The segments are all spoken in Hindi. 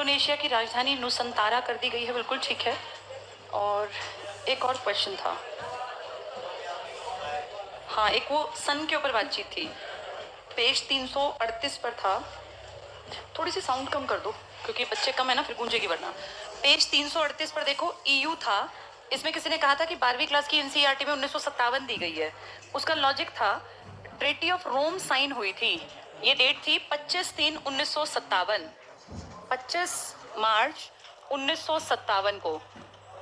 इंडोनेशिया की राजधानी नुसंतारा कर दी गई है, बिल्कुल ठीक है। और एक और क्वेश्चन था, हाँ, एक वो सन के ऊपर बातचीत थी, पेज 338 पर था। थोड़ी सी साउंड कम कर दो क्योंकि बच्चे कम है ना, फिर गूंजेगी वरना। पेज 338 पर देखो, ईयू था। इसमें किसी ने कहा था कि 12वीं क्लास की एनसीईआरटी में 1957 दी गई है। उसका लॉजिक था, ट्रीटी ऑफ रोम साइन हुई थी, ये डेट थी 25/3/1957, 25 मार्च 1957 को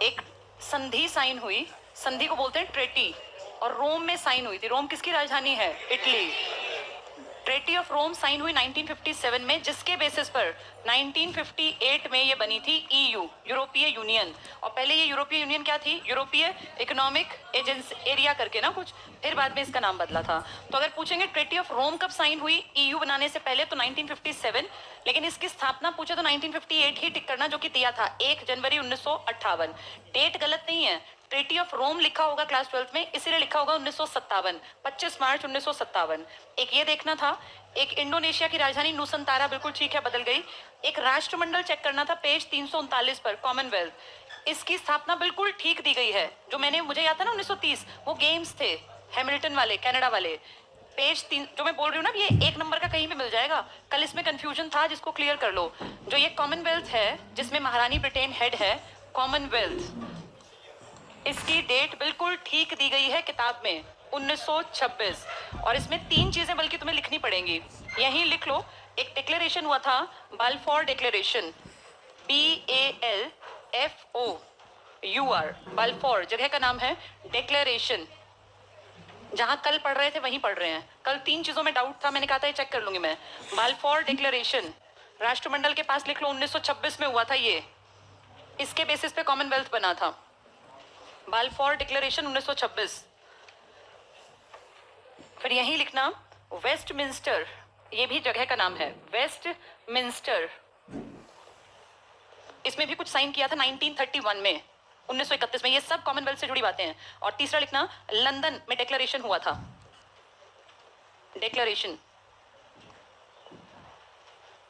एक संधि साइन हुई। संधि को बोलते हैं ट्रेटी, और रोम में साइन हुई थी। रोम किसकी राजधानी है? Italy. Treaty of Rome sign हुई 1957 में, जिसके बेसिस पर 1958 में ये बनी थी ईयू, यूरोपीय यूनियन। और पहले ये यूरोपीय यूनियन क्या थी? यूरोपीय इकोनॉमिक एजेंसी एरिया करके ना कुछ, फिर बाद में इसका नाम बदला था। तो अगर पूछेंगे ट्रेटी ऑफ रोम कब साइन हुई ईयू बनाने से पहले, तो 1957, लेकिन इसकी स्थापना पूछे तो 1958 ही टिक करना, जो कि दिया था 1 जनवरी 1958। डेट गलत नहीं है, ट्रीटी ऑफ रोम लिखा होगा क्लास 12 में, इसीलिए लिखा होगा 1957, 25 मार्च 1957। एक ये देखना था। एक इंडोनेशिया की राजधानी नुसंतारा, बिल्कुल ठीक है, बदल गई। एक राष्ट्रमंडल चेक करना था, पेज 339 पर, कॉमनवेल्थ। इसकी स्थापना बिल्कुल ठीक दी गई है। जो मुझे याद था ना 1930, वो गेम्स थे हैमिल्टन वाले, कनाडा वाले। पेज 3 जो मैं बोल रही हूँ ना, ये 1 नंबर का कहीं भी मिल जाएगा। कल इसमें कंफ्यूजन था, जिसको क्लियर कर लो। जो ये कॉमनवेल्थ है, जिसमें महारानी ब्रिटेन हेड है, कॉमनवेल्थ, इसकी डेट बिल्कुल ठीक दी गई है किताब में, 1926। और इसमें 3 चीजें बल्कि तुम्हें लिखनी पड़ेंगी, यहीं लिख लो। एक डिक्लेरेशन हुआ था, बाल्फोर डिक्लेरेशन, BALFOUR, बाल्फोर जगह का नाम है, डिक्लेरेशन। जहां कल पढ़ रहे थे वहीं पढ़ रहे हैं। कल 3 चीजों में डाउट था, मैंने कहा था ये चेक कर लूंगी मैं। बाल्फोर डिक्लेरेशन राष्ट्रमंडल के पास लिख लो, 1926 में हुआ था ये। इसके बेसिस पे कॉमनवेल्थ बना था, बाल्फोर डिक्लेरेशन 1926। फिर यही लिखना वेस्टमिंस्टर, ये भी जगह का नाम है, वेस्टमिंस्टर। इसमें भी कुछ साइन किया था 1931 में, 1931 में। ये सब कॉमनवेल्थ से जुड़ी बातें हैं। और तीसरा लिखना, लंदन में डिक्लेरेशन हुआ था, डिक्लेरेशन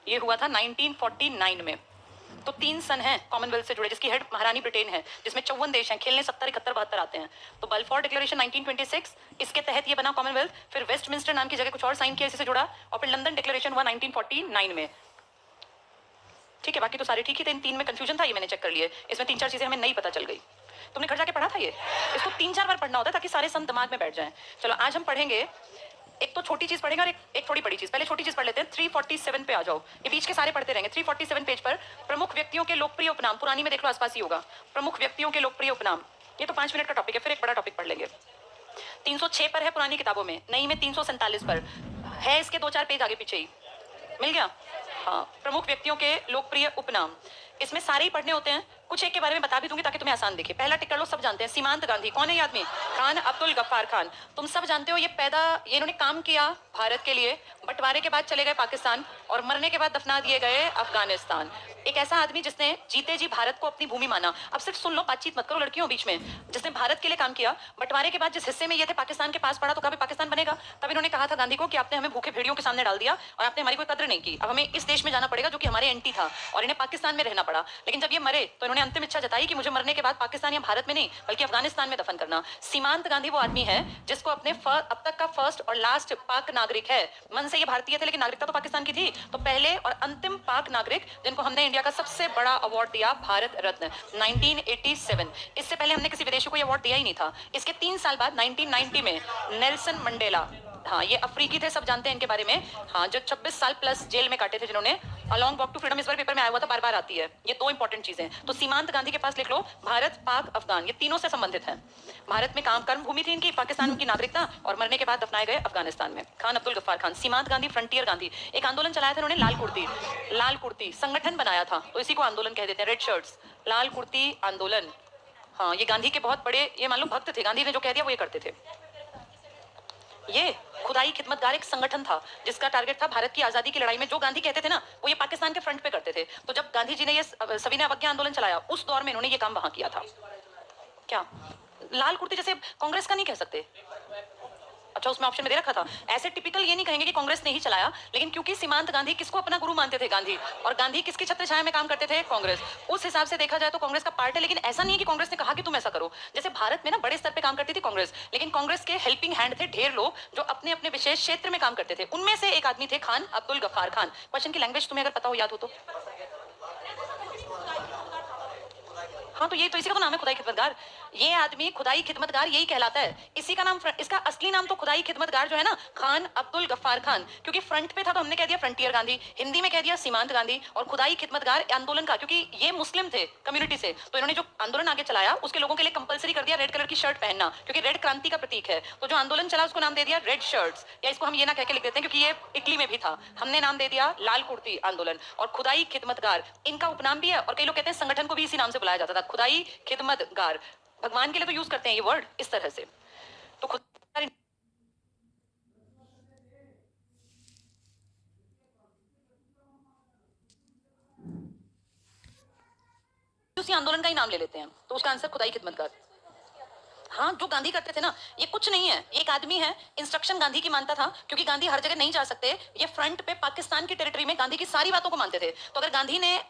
ये हुआ था 1949 में। तो 3 सन हैं कॉमनवेल्थ से जुड़े, जिसकी हेड महारानी ब्रिटेन है, जिसमें 54 देश हैं, खेलने 70, 71, 72 आते हैं। तो बाल्फोर डिक्लेरेशन 1926, इसके तहत ये बना कॉमनवेल्थ। फिर वेस्टमिंस्टर नाम की जगह कुछ और साइन किया, इससे जुड़ा। और फिर लंदन डिक्लेरेशन हुआ 1949 में। ठीक है, बाकी तो सारे ठीक ही थे। इन 3 में कंफ्यूजन था, ये मैंने चेक कर लिए। इसमें 3-4 चीजें हमें नहीं पता चल गई। तुमने घर जाके पढ़ा था ये? इसको 3-4 बार पढ़ना होता है ताकि सारे सन दिमाग में बैठ जाए। चलो आज हम पढ़ेंगे, एक तो छोटी चीज पढ़ेंगे और एक थोड़ी बड़ी चीज। पहले छोटी चीज पढ़ लेते हैं। 347 पे आ जाओ, ये बीच के सारे पढ़ते रहेंगे। 347 पेज पर प्रमुख व्यक्तियों के लोकप्रिय उपनाम, पुरानी में देख लो आसपास ही होगा, प्रमुख व्यक्तियों के लोकप्रिय उपनाम। ये तो 5 मिनट का टॉपिक है, फिर एक बड़ा टॉपिक पढ़ लेंगे। 306 पर है पुरानी किताबों में, नई में 347 पर है। इसके 2-4 पेज आगे पीछे ही मिल गया। हाँ, प्रमुख व्यक्तियों के लोकप्रिय उपनाम, इसमें सारे ही पढ़ने होते हैं। कुछ एक के बारे में बता भी दूंगी ताकि तुम्हें आसान दिखे। पहला टिक कर लो, सब जानते हैं, सीमांत गांधी। कौन है ये आदमी? खान अब्दुल गफ्फार खान। तुम सब जानते हो, ये इन्होंने काम किया भारत के लिए, बंटवारे के बाद चले गए पाकिस्तान, और मरने के बाद दफना दिए गए अफगानिस्तान। एक ऐसा आदमी जिसने जीते जी भारत को अपनी भूमि माना। अब सिर्फ सुन लो, बातचीत मत करो लड़कियों बीच में। जिसने भारत के लिए काम किया, बंटवारे के बाद जिस हिस्से में ये थे पाकिस्तान के पास पड़ा, तो कभी पाकिस्तान बनेगा। तब इन्होंने कहा था गांधी को कि आपने हमें भूखे भेड़ियों के सामने डाल दिया और आपने हमारी कोई कद्र नहीं की। अब हमें इस देश में जाना पड़ेगा जो कि हमारे एंटी था, और इन्हें पाकिस्तान में रहना पड़ा। लेकिन जब ये मरे तो इन्होंने अंतिम इच्छा जताई कि मुझे मरने के बाद पाकिस्तान या भारत में नहीं बल्कि अफगानिस्तान में दफन करना। सीमांत गांधी वो आदमी है जिसको अपने अब तक का फर्स्ट और लास्ट पाक नागरिक है। मन से ये भारतीय थे लेकिन नागरिकता तो पाकिस्तान की थी। तो पहले और अंतिम पाक नागरिक जिनको हमने इंडिया का सबसे बड़ा अवार्ड दिया, भारत रत्न, 1987। इससे पहले हमने किसी विदेशी को ये अवार्ड दिया ही नहीं था। इसके 3 साल बाद 1990 में नेल्सन मंडेला, हाँ ये अफ्रीकी थे, सब जानते हैं इनके बारे में। हाँ, जो 26 साल प्लस जेल में काटे थे, जिन्होंने अलॉन्ग वॉक टू फ्रीडम, इस बार पेपर में आया हुआ था, बार बार आती है। ये 2 इंपॉर्टेंट चीजें। तो सीमांत गांधी के पास लिख लो, भारत, पाक, अफगान, ये तीनों से संबंधित है। भारत में काम कर्म भूमि थी इनकी, पाकिस्तान उनकी नागरिकता, और मरने के बाद दफनाए गए अफगानिस्तान में। खान अब्दुल गफ्फार खान। सीमांत गांधी, फ्रंटियर गांधी, एक आंदोलन चलाया था इन्होंने, लाल कुर्ती संगठन बनाया था, तो इसी को आंदोलन कह देते हैं, रेड शर्ट्स, लाल कुर्ती आंदोलन। हाँ, ये गांधी के बहुत बड़े, ये मान लो भक्त थे, गांधी ने जो कह दिया वो ये करते थे। ये खुदाई खिदमतगार एक संगठन था जिसका टारगेट था भारत की आजादी की लड़ाई में जो गांधी कहते थे ना, वो ये पाकिस्तान के फ्रंट पे करते थे। तो जब गांधी जी ने ये सविनय अवज्ञा आंदोलन चलाया, उस दौर में इन्होंने ये काम वहां किया था। क्या लाल कुर्ती जैसे कांग्रेस का नहीं कह सकते? अच्छा, उसमें ऑप्शन में दे रखा था। ऐसे टिपिकल ये नहीं कहेंगे कि कांग्रेस ने ही चलाया, लेकिन क्योंकि सीमांत गांधी किसको अपना गुरु मानते थे, गांधी, और गांधी किसकी छत्र छाया में काम करते थे, कांग्रेस, उस हिसाब से देखा जाए तो कांग्रेस का पार्ट है। लेकिन ऐसा नहीं है कि कांग्रेस ने कहा कि तुम ऐसा करो। जैसे भारत में ना बड़े स्तर पे काम करती थी कांग्रेस, लेकिन कांग्रेस के हेल्पिंग हैंड थे ढेर लोग जो अपने अपने विशेष क्षेत्र में काम करते थे। उनमें से एक आदमी थे खान अब्दुल गफ्फार खान। क्वेश्चन की लैंग्वेज तुम्हें अगर पता हो, याद हो तो। हाँ, तो ये तो इसी का तो नाम है, खुदाई खिदमतगार। ये आदमी खुदाई खिदमतगार यही कहलाता है। इसी का नाम, इसका असली नाम तो खुदाई खिदमतगार जो है ना, खान अब्दुल गफ्फार खान, क्योंकि फ्रंट पे था तो हमने कह दिया फ्रंटियर गांधी, हिंदी में कह दिया सीमांत गांधी, और खुदाई खिदमतगार आंदोलन का, क्योंकि ये मुस्लिम थे कम्युनिटी से, तो इन्होंने जो आंदोलन आगे चलाया उसके लोगों के लिए कंपलसरी कर दिया रेड कलर की शर्ट पहनना, क्योंकि रेड क्रांति का प्रतीक है। तो जो आंदोलन चला उसको नाम दे दिया रेड शर्ट्स, या इसको हम ये ना कह के लिख देते हैं क्योंकि ये इटली में भी था, हमने नाम दे दिया लाल कुर्ती आंदोलन। और खुदाई खिदमतगार इनका उपनाम भी है, और कई लोग कहते हैं संगठन को भी इसी नाम से बुलाया जाता था, खुदाई खिदमतगार। भगवान के लिए तो यूज करते हैं ये वर्ड इस तरह से। तो खुद उसी आंदोलन का ही नाम ले लेते हैं, तो उसका आंसर खुदाई खिदमतगार। हाँ, जो गांधी करते थे ना, ये कुछ नहीं है, एक आदमी है, इंस्ट्रक्शन गांधी की मानता था, क्योंकि गांधी हर जगह नहीं जा सकते। ये फ्रंट पे पाकिस्तान की टेरिटरी में गांधी की सारी बातों को मानते थे। तो अगर गांधी ने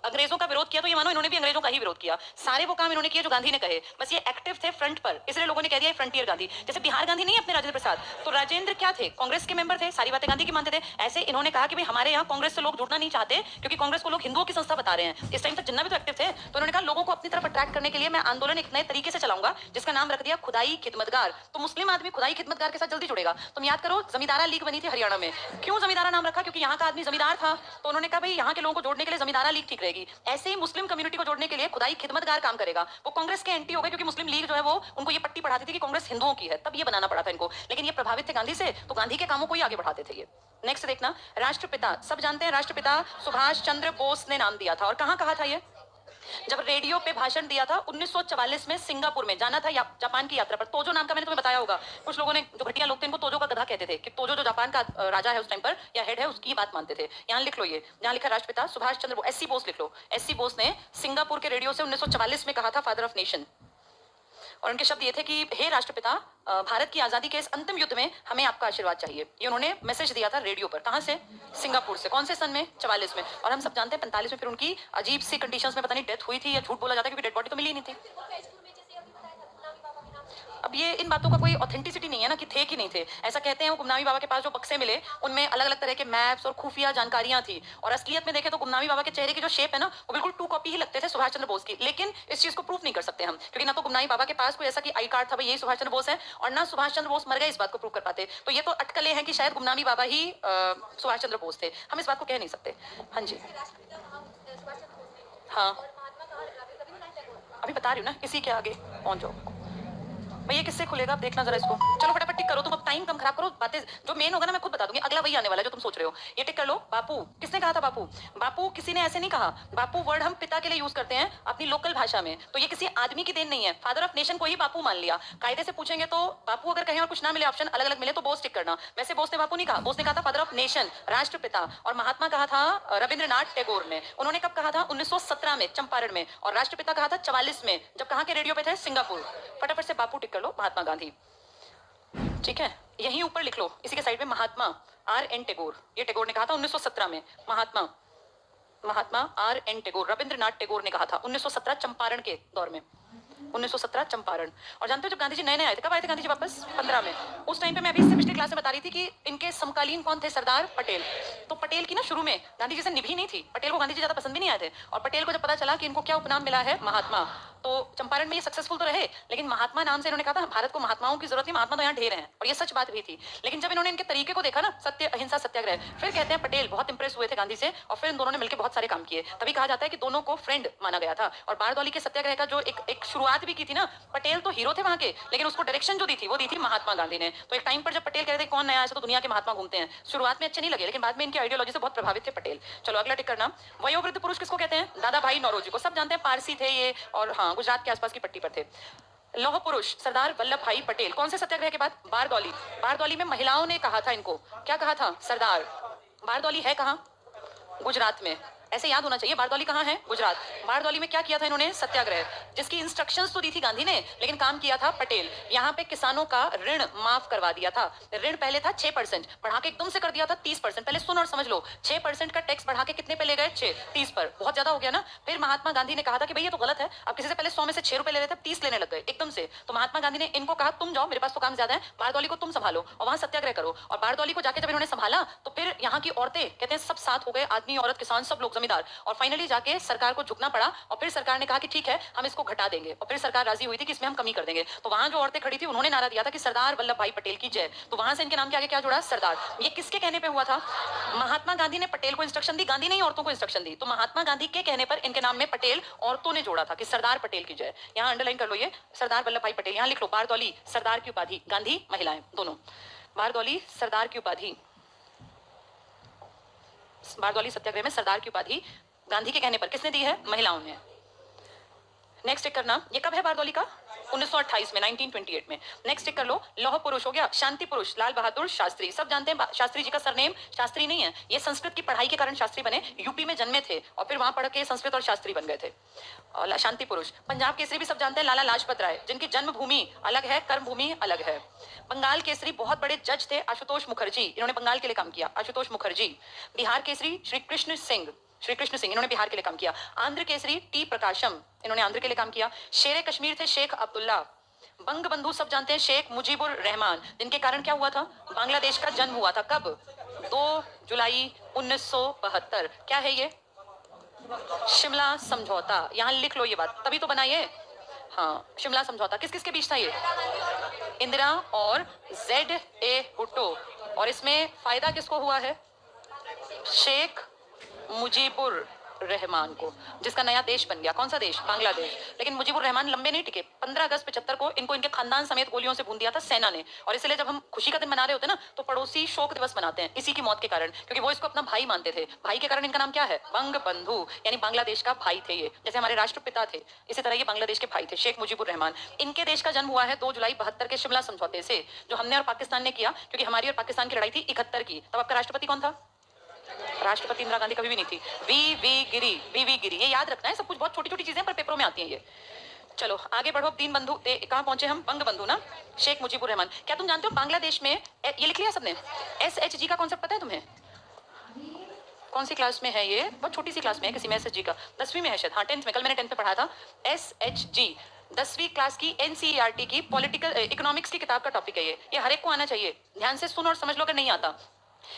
अंग्रेजों का विरोध किया तो ये मानो इन्होंने भी अंग्रेजों का ही विरोध किया। सारे वो काम इन्होंने किए जो गांधी ने कहे, बस ये एक्टिव थे फ्रंट पर, इसलिए लोगों ने कह दिया फ्रंटियर गांधी। जैसे बिहार गांधी नहीं है अपने राजेंद्र प्रसाद, तो राजेंद्र क्या थे, कांग्रेस के मेंबर थे, सारी बातें गांधी की मानते थे। ऐसे इन्होंने कहा कि भाई हमारे यहाँ कांग्रेस से लोग जुड़ना नहीं चाहते, क्योंकि कांग्रेस को लोग हिंदुओं की संस्था बता रहे हैं। इस टाइम तक जिन्ना भी तो एक्टिव थे, तो उन्होंने कहा लोगों को अपनी तरफ अट्रैक्ट करने के लिए मैं आंदोलन एक नए तरीके से चलाऊंगा, जिसका नाम रख दिया खुदाई खिदमतगार। तो मुस्लिम आदमी खुदाई खिदमतगार के साथ जल्दी जुड़ेगा। तुम याद करो, जमींदारा लीग बनी थी हरियाणा में, क्यों जमींदारा नाम रखा, क्योंकि यहाँ का आदमी जमींदार था, तो उन्होंने कहा भाई यहाँ के लोगों को जोड़ने के लिए जमींदारा लीग ठीक रहेगी। ऐसे ही मुस्लिम कम्युनिटी को जोड़ने के लिए खुदाई खिदमतगार काम करेगा। वो कांग्रेस के एंटी हो गए, क्योंकि मुस्लिम लीग जो है वो उनको ये पट्टी पढ़ाती थी कि कांग्रेस हिंदुओं की है, तब ये बनाना पड़ा था इनको। लेकिन ये प्रभावित थे गांधी से, तो गांधी के कामों को ही आगे बढ़ाते थे ये। नेक्स्ट देखना, राष्ट्रपिता सब जानते हैं, राष्ट्रपिता सुभाष चंद्र बोस ने नाम दिया था, और कहाँ कहा था ये, जब रेडियो पे भाषण दिया था 1944 में सिंगापुर में, जाना था जापान की यात्रा पर। तोजो नाम का मैंने तुम्हें बताया होगा, कुछ लोगों ने, जो घटिया लोग थे, इनको तोजो का गधा कहते थे, कि तोजो जो जापान का राजा है उस टाइम पर या हेड है, उसकी बात मानते थे। यहाँ लिख लो, ये जहाँ लिखा राष्ट्रपिता सुभाष चंद्र बोस, एससी बोस लिख लो। एससी बोस ने सिंगापुर के रेडियो से 1944 में कहा था फादर ऑफ नेशन, और उनके शब्द ये थे कि हे राष्ट्रपिता, भारत की आजादी के इस अंतिम युद्ध में हमें आपका आशीर्वाद चाहिए। ये उन्होंने मैसेज दिया था रेडियो पर। कहां से, सिंगापुर से। कौन से सन में, 44 में। और हम सब जानते हैं 45 में फिर उनकी अजीब सी कंडीशंस में पता नहीं डेथ हुई थी, या झूठ बोला जाता है क्योंकि डेड बॉडी तो मिली नहीं थी। अब ये इन बातों का कोई ऑथेंटिसिटी नहीं है ना कि थे कि नहीं थे। ऐसा कहते हैं वो गुमनामी बाबा के पास जो बक्से मिले उनमें अलग अलग तरह के मैप्स और खुफिया जानकारियां थी, और असलियत में देखें तो गुमनामी बाबा के चेहरे की जो शेप है ना, वो बिल्कुल टू कॉपी ही लगते थे सुभाष चंद्र बोस की। लेकिन इस चीज को प्रूफ नहीं कर सकते हम, क्योंकि ना तो गुमनामी बाबा के पास कोई ऐसा कि आई कार्ड था भाई यही सुभाष चंद्र बोस है, और ना सुभाष चंद्र बोस मर गए इस बात को प्रूव कर पाते। तो ये तो अटकलें हैं कि शायद गुमनामी बाबा ही सुभाष चंद्र बोस थे, हम इस बात को कह नहीं सकते। हाँ जी, हाँ, अभी बता रही हूँ ना, इसी के आगे पहुंच जाओ भैया, किससे खुलेगा आप देखना जरा इसको। चलो फटाफट टिक करो, तुम अब टाइम कम खराब करो, बातें जो मेन होगा ना मैं खुद बता दूंगी, अगला वही आने वाला है जो तुम सोच रहे हो। ये टिक कर लो। बापू, किसने कहा था बापू, बापू किसी ने ऐसे नहीं कहा। बापू वर्ड हम पिता के लिए यूज करते हैं अपनी लोकल भाषा में, तो ये किसी आदमी की देन नहीं है। फादर ऑफ नेशन को ही बापू मान लिया। कायदे से पूछेंगे तो बापू अगर कहें और कुछ ना मिले, ऑप्शन अलग अलग मिले, तो बोस टिक करना। वैसे बोस ने बापू नहीं कहा, बोस ने कहा था फादर ऑफ नेशन, राष्ट्रपिता। और महात्मा कहा था रविंद्रनाथ टैगोर ने। उन्होंने कब कहा था, 1917 में चंपारण में। और राष्ट्रपिता कहा था 44 में, जब कहाँ के रेडियो पे थे, सिंगापुर। फटाफट से बापू टिक कर लो, महात्मा गांधी। ठीक है, यहीं ऊपर लिख लो, इसी के साइड में महात्मा आर एन टैगोर। ये टैगोर ने कहा था 1917 में। महात्मा आर एन टैगोर, रविंद्रनाथ टैगोर ने कहा था 1917 चंपारण के दौर में। 1917 चंपारण। और जानते हो जब गांधी जी नए नए आए थे, कब आए थे गांधी जी वापस, 15 में। उस टाइम पे मैं अभी इससे पिछली क्लास में बता रही थी कि इनके समकालीन कौन थे, सरदार पटेल। तो पटेल की ना शुरू में गांधी जी से निभी नहीं थी, पटेल को गांधी जी ज्यादा पसंद भी नहीं आए थे। और पटेल को जब पता चला कि इनको क्या उपनाम मिला है, महात्मा, तो चंपारण में ये सक्सेसफुल तो रहे, लेकिन महात्मा नाम से इन्होंने कहा था भारत को महात्माओं की जरूरत नहीं, महात्मा तो यहाँ ढेर हैं, और ये सच बात भी थी। लेकिन जब इन्होंने इनके तरीके को देखा ना, सत्य अहिंसा सत्याग्रह, फिर कहते हैं पटेल बहुत इंप्रेस हुए थे गांधी से, और फिर इन दोनों ने मिलकर बहुत सारे काम किए। तभी कहा जाता है कि दोनों को फ्रेंड माना गया था। और बारदौली के सत्याग्रह का जो एक शुरुआत भी की थी ना, पटेल तो हीरो थे वहां के, लेकिन उसको डायरेक्शन जो दी थी वो दी थी महात्मा गांधी ने। तो एक टाइम पर जब पटेल कह रहे थे कौन नया ऐसा, तो दुनिया के महात्मा घूमते हैं, शुरुआत में अच्छे नहीं लगे, लेकिन बाद में इनकी आइडियोलॉजी से बहुत प्रभावित थे पटेल। चलो अगला टिक करना। वयोवृद्ध पुरुष किसको कहते हैं, दादा भाई नौरोजी को। सब जानते हैं, पारसी थे ये, और हाँ गुजरात के आसपास की पट्टी पर थे। लौह पुरुष सरदार वल्लभ भाई पटेल। कौन से सत्याग्रह के बाद, बारदौली। बारदौली में महिलाओं ने कहा था इनको, क्या कहा था, सरदार। बारदौली है कहाँ, गुजरात में। ऐसे याद होना चाहिए। बारदौली कहाँ है? गुजरात। बारदौली में क्या किया था इन्होंने? सत्याग्रह, जिसकी इंस्ट्रक्शंस तो दी थी गांधी ने, लेकिन काम किया था पटेल। यहाँ पे किसानों का ऋण माफ करवा दिया था। ऋण पहले था 6%, बढ़ा के एकदम से कर दिया था 30%। पहले सुन और समझ लो, 6% का टैक्स बढ़ा के कितने पे ले गए? 30 पर। बहुत ज्यादा हो गया ना। फिर महात्मा गांधी ने कहा था कि भाई ये तो गलत है, अब किसी से पहले 100 में से 6 रुपए ले रहे थे, 30 लेने लग गए एकदम से। तो महात्मा गांधी ने इनको कहा तुम जाओ, मेरे पास तो काम ज्यादा है, बारदौली को तुम संभालो और वहां सत्याग्रह करो। और बारदौली को जाके जब इन्होंने संभाला तो फिर यहाँ की औरतें कहते हैं सब साथ हो गए, आदमी औरत किसान सब लोग जमींदार, और फाइनली जाके सरकार को झुकना पड़ा। और फिर सरकार ने कहा कि ठीक है हम इसको घटा देंगे, और फिर सरकार राजी हुई थी कि इसमें हम कमी कर देंगे। तो वहां जो औरतें खड़ी थी उन्होंने नारा दिया था कि सरदार वल्लभ भाई पटेल की जय। तो वहां से इनके नाम के आगे क्या जुड़ा? सरदार। ये किसके कहने पे हुआ था? महात्मा गांधी ने पटेल को इंस्ट्रक्शन दी, गांधी ने ही औरतों को इंस्ट्रक्शन दी। तो महात्मा गांधी के कहने पर इनके नाम में पटेल औरतों ने जोड़ा था कि सरदार पटेल की जय। यहाँ अंडरलाइन कर लो ये सरदार वल्लभ भाई पटेल। यहाँ लिख लो बारदौली सरदार की उपाधि, गांधी महिलाएं दोनों। बारदौली सरदार की उपाधि, बारदौली सत्याग्रह में सरदार की उपाधि गांधी के कहने पर किसने दी है? महिलाओं ने। नेक्स्ट टिक करना, ये कब है बारदौली का? 1928 में, 1928 में। नेक्स्ट टिक कर लो, लौह पुरुष हो गया, शांति पुरुष लाल बहादुर शास्त्री। सब जानते हैं शास्त्री जी का सरनेम शास्त्री नहीं है, ये संस्कृत की पढ़ाई के कारण शास्त्री बने, यूपी में जन्मे थे और फिर वहां पढ़ के संस्कृत और शास्त्री बन गए थे। और शांति पुरुष। पंजाब केसरी भी सब जानते हैं, लाला लाजपत राय, जिनकी जन्मभूमि अलग है, कर्म भूमि अलग है। बंगाल केसरी बहुत बड़े जज थे, आशुतोष मुखर्जी, इन्होंने बंगाल के लिए काम किया, आशुतोष मुखर्जी। बिहार केसरी श्री कृष्ण सिंह, श्री कृष्ण सिंह, इन्होंने बिहार के लिए काम किया। आंध्र केसरी टी प्रकाशम, इन्होंने आंध्र के लिए काम किया। शेरे कश्मीर थे शेख अब्दुल्ला। बंग बंधु सब जानते हैं, शेख मुजीबुर रहमान, जिनके कारण क्या हुआ था? बांग्लादेश का जन्म हुआ था। कब? 2 जुलाई 1972। क्या है ये? शिमला समझौता। यहाँ लिख लो ये बात, तभी तो बना ये। हाँ, शिमला समझौता किस किस के बीच था ये? इंदिरा और ZA भुट्टो। और इसमें फायदा किसको हुआ है? शेख मुजीबुर रहमान को, जिसका नया देश बन गया। कौन सा देश? बांग्लादेश। लेकिन मुजीबुर रहमान लंबे नहीं टिके। 15 अगस्त 75 को इनको इनके खानदान समेत गोलियों से भून दिया था सेना ने। और इसलिए जब हम खुशी का दिन मना रहे होते हैं ना, तो पड़ोसी शोक दिवस मनाते हैं इसी की मौत के कारण, क्योंकि वो इसको अपना भाई मानते थे। भाई के कारण इनका नाम क्या है? बंग बंधु, यानी बांग्लादेश का भाई थे ये। जैसे हमारे राष्ट्रपिता थे, इसी तरह ये बांग्लादेश के भाई थे, शेख मुजीबुर रहमान। इनके देश का जन्म हुआ है 2 जुलाई 72 के शिमला समझौते से, जो हमने और पाकिस्तान ने किया, क्योंकि हमारी और पाकिस्तान की लड़ाई थी 71 की। तब आपका राष्ट्रपति कौन था? राष्ट्रपति इंदिरा गांधी कभी भी नहीं थी। वी गिरी, ये याद रखना है। सब कुछ बहुत छोटी छोटी चीजें पर पेपरों में आती हैं ये। चलो आगे बढ़ो। दीन बंधु, कहाँ पहुंचे हम? बंग बंधु ना, शेख मुजीबुर रहमान। क्या तुम जानते हो बांग्लादेश में, ये लिख लिया सबने? SHG का कॉन्सेप्ट पता है तुम्हें? कौन सी क्लास में है ये? बहुत छोटी सी क्लास में है किसी में, SHG का 10वीं में है शायद। हाँ 10th में, कल मैंने 10th में पढ़ा था। SHG 10वीं क्लास की NCERT की पॉलिटिकल इकोनॉमिक्स की किताब का टॉपिक है ये हर एक को आना चाहिए। ध्यान से सुनो और समझ लो अगर नहीं आता।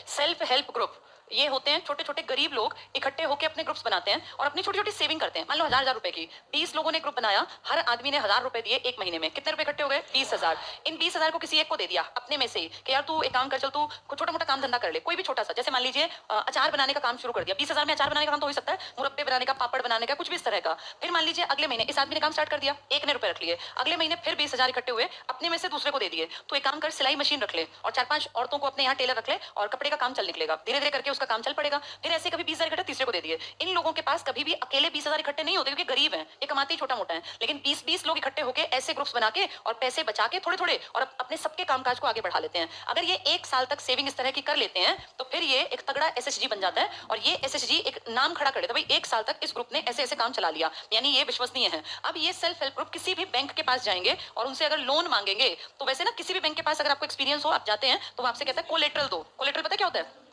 सेल्फ हेल्प ग्रुप, ये होते हैं छोटे छोटे गरीब लोग इकट्ठे होकर अपने ग्रुप्स बनाते हैं और अपनी छोटी छोटी सेविंग करते हैं। मान लो 1000 रुपए की 20 लोगों ने ग्रुप बनाया, हर आदमी ने 1000 रुपए दिए एक महीने में। कितने रुपए इकट्ठे हो गए? 20,000। इन 20,000 को किसी एक को दे दिया अपने में से ही कि यार तू एक काम कर, चल तू छोटा मोटा काम धंधा कर ले, कोई भी छोटा सा। जैसे मान लीजिए अचार बनाने का काम शुरू कर दिया। 20,000 में अचार बनाने का काम तो हो सकता है, मुरब्बे बनाने का, पापड़ बनाने का, कुछ भी इस तरह का। फिर मान लीजिए अगले महीने इस आदमी ने काम स्टार्ट कर दिया, एक ने रुपए रख लिए। अगले महीने फिर 20,000 इकट्ठे हुए, अपने में से दूसरे को दे दिए। तो एक काम कर, सिलाई मशीन रख ले और 4-5 औरतों को अपने यहाँ टेलर रख ले और कपड़े का काम चल निकलेगा। धीरे धीरे करके उसका काम चल पड़ेगा। फिर ऐसे कभी 20,000 इकट्ठे तीसरे को दे दिए। इन लोगों के पास कभी भी अकेले 20,000 इकट्ठे नहीं होते, क्योंकि गरीब हैं, ये कमाते ही छोटा मोटा है। लेकिन 20-20 लोग इकट्ठे होकर ऐसे ग्रुप्स बना के और पैसे बचा के थोड़े थोड़े और अपने सबके कामकाज को आगे बढ़ा लेते हैं। अगर ये 1 साल तक सेविंग इस तरह की कर लेते हैं तो फिर ये एक तगड़ा SHG बन जाता है और ये SHG एक नाम खड़ा कर देता है, भाई 1 साल तक इस ग्रुप ने ऐसे ऐसे काम चला लिया, यानी ये विश्वसनीय है। अब ये सेल्फ हेल्प ग्रुप किसी भी बैंक के पास जाएंगे और उनसे अगर लोन मांगेंगे, तो वैसे ना किसी भी बैंक के पास अगर आपको एक्सपीरियंस हो, आप जाते हैं तो वो आपसे कहता है कोलेटरल दो। कोलेटरल पता क्या होता है?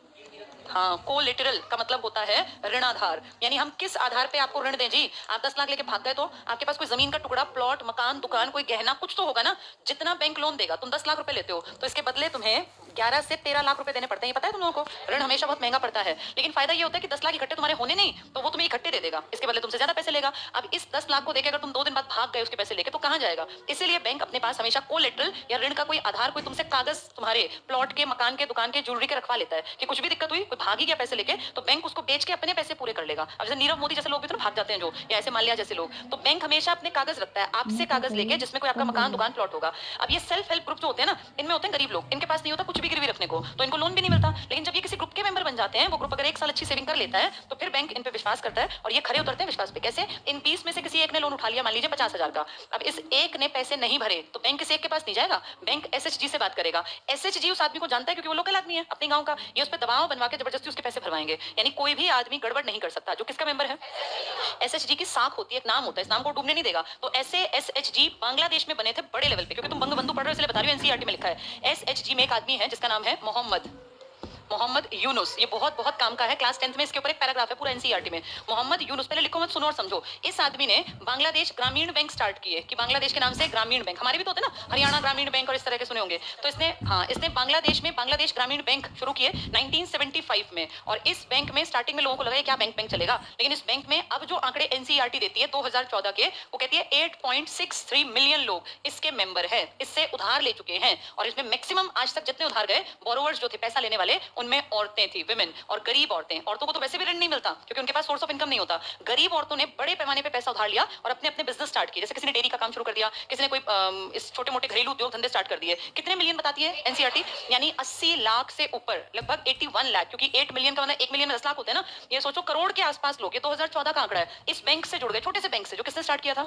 हाँ, कोलेटरल का मतलब होता है ऋणाधार, यानी हम किस आधार पे आपको ऋण दें जी। आप 10 लाख लेके भाग गए तो आपके पास कोई जमीन का टुकड़ा, प्लॉट, मकान, दुकान, कोई गहना कुछ तो होगा ना। जितना बैंक लोन देगा, तुम 10 लाख रुपए लेते हो तो इसके बदले तुम्हें 11 से 13 लाख रुपए देने पड़ते हैं। ये पता है तुम लोगों को? ऋण हमेशा बहुत महंगा पड़ता है, लेकिन फायदा ये होता है कि 10 लाख इकट्ठे तुम्हारे होने नहीं, तो वो तुम्हें इकट्ठे दे देगा, इसके बदले तुमसे ज्यादा पैसे लेगा। अब इस 10 लाख को देकर अगर तुम 2 दिन बाद भाग गए उसके पैसे लेके, तो कहाँ जाएगा? इसीलिए बैंक अपने पास हमेशा कोलेटरल या ऋण का कोई आधार, कोई तुमसे कागज, तुम्हारे प्लॉट के, मकान के, दुकान के, ज्वेलरी के रखवा लेता है कि कुछ भी दिक्कत हुई, कोई भाग ही गया पैसे लेके, तो बैंक उसको बेच के अपने पैसे पूरे कर लेगा। अब जैसे नीरव मोदी जैसे लोग भी तो भाग जाते हैं जो, या ऐसे माल्या जैसे लोग, तो बैंक हमेशा अपने कागज रखता है आपसे, कागज लेके जिसमें कोई आपका मकान, दुकान, प्लॉट होगा। अब ये सेल्फ हेल्प ग्रुप जो होते हैं ना, इनमें होते हैं गरीब लोग, इनके पास नहीं होता कुछ भी गिरवी रखने को, तो इनको लोन भी नहीं मिलता। लेकिन जब ये किसी ग्रुप के मेंबर बन जाते हैं, वो ग्रुप अगर 1 साल अच्छी सेविंग कर लेता है, तो फिर बैंक इन पे विश्वास करता है और ये खरे उतरते हैं विश्वास पे। कैसे? इन 20 में से किसी एक ने लोन उठा लिया, मान लीजिए 50,000 का। अब इस एक ने पैसे नहीं भरे तो बैंक किसी एक के पास नहीं जाएगा, बैंक SHG से बात करेगा। SHG उस आदमी को जानता है क्योंकि वो लोकल आदमी है अपने गाँव का। ये उस पर दबाव बनवा के जबरदस्ती उसके पैसे भरवाएंगे। यानी कोई भी आदमी गड़बड़ नहीं कर सकता। जो किसका मेंबर है? एसएचजी की साख होती है, एक नाम होता है, इस नाम को डूबने नहीं देगा। तो ऐसे एसएचजी बांग्लादेश में बने थे बड़े लेवल पे, क्योंकि तुम बंगबंधु पढ़ रहे हो इसलिए बता रही हूँ, एनसीईआरटी में लिखा है। एसएचजी में एक आदमी है जिसका नाम है मोहम्मद यूनुस। ये बहुत बहुत काम का है, क्लास 10th में इसके ऊपर एक पैराग्राफ है पूरा एनसीईआरटी में। मोहम्मद यूनुस, पहले लिखो मत, सुनो और समझो। इस आदमी ने बांग्लादेश ग्रामीण बैंक स्टार्ट किए, कि बांग्लादेश के नाम से ग्रामीण बैंक, हमारे भी तो होते हैं ना, हरियाणा ग्रामीण बैंक और इस तरह के सुने होंगे। तो इसने बांग्लादेश में बांग्लादेश ग्रामीण बैंक शुरू किए 1975 में। और इस बैंक में स्टार्टिंग में लोगों को लगा क्या बैंक चलेगा, लेकिन इस बैंक में अब जो आंकड़े एनसीईआरटी देती है 2014 के, वो कहती है 8.63 मिलियन लोग इसके मेंबर है, इससे उधार ले चुके हैं। और इसमें मैक्सिमम आज तक जितने उधार गए, बोरोवर्स जो थे, पैसा लेने वाले, उनमें औरतें थी, विमेन, और गरीब औरतें। औरतों को तो वैसे भी ऋण नहीं मिलता क्योंकि उनके पास सोर्स ऑफ इनकम नहीं होता। गरीब औरतों ने बड़े पैमाने पे पैसा उधार लिया और अपने अपने बिजनेस स्टार्ट किए। जैसे किसी ने डेयरी का काम शुरू कर दिया, किसी ने कोई इस छोटे मोटे घरेलू उद्योग धंधे स्टार्ट कर दिए। कितने मिलियन बताती है एनसीईआरटी? यानी 80 लाख से ऊपर, लगभग 81 लाख, क्योंकि 8 मिलियन का मतलब 1 मिलियन में 10 लाख होते हैं ना। ये सोचो करोड़ के आसपास लोग, ये 2014 का आंकड़ा है, इस बैंक से जुड़ गए, छोटे से बैंक से, जो किसने स्टार्ट किया था?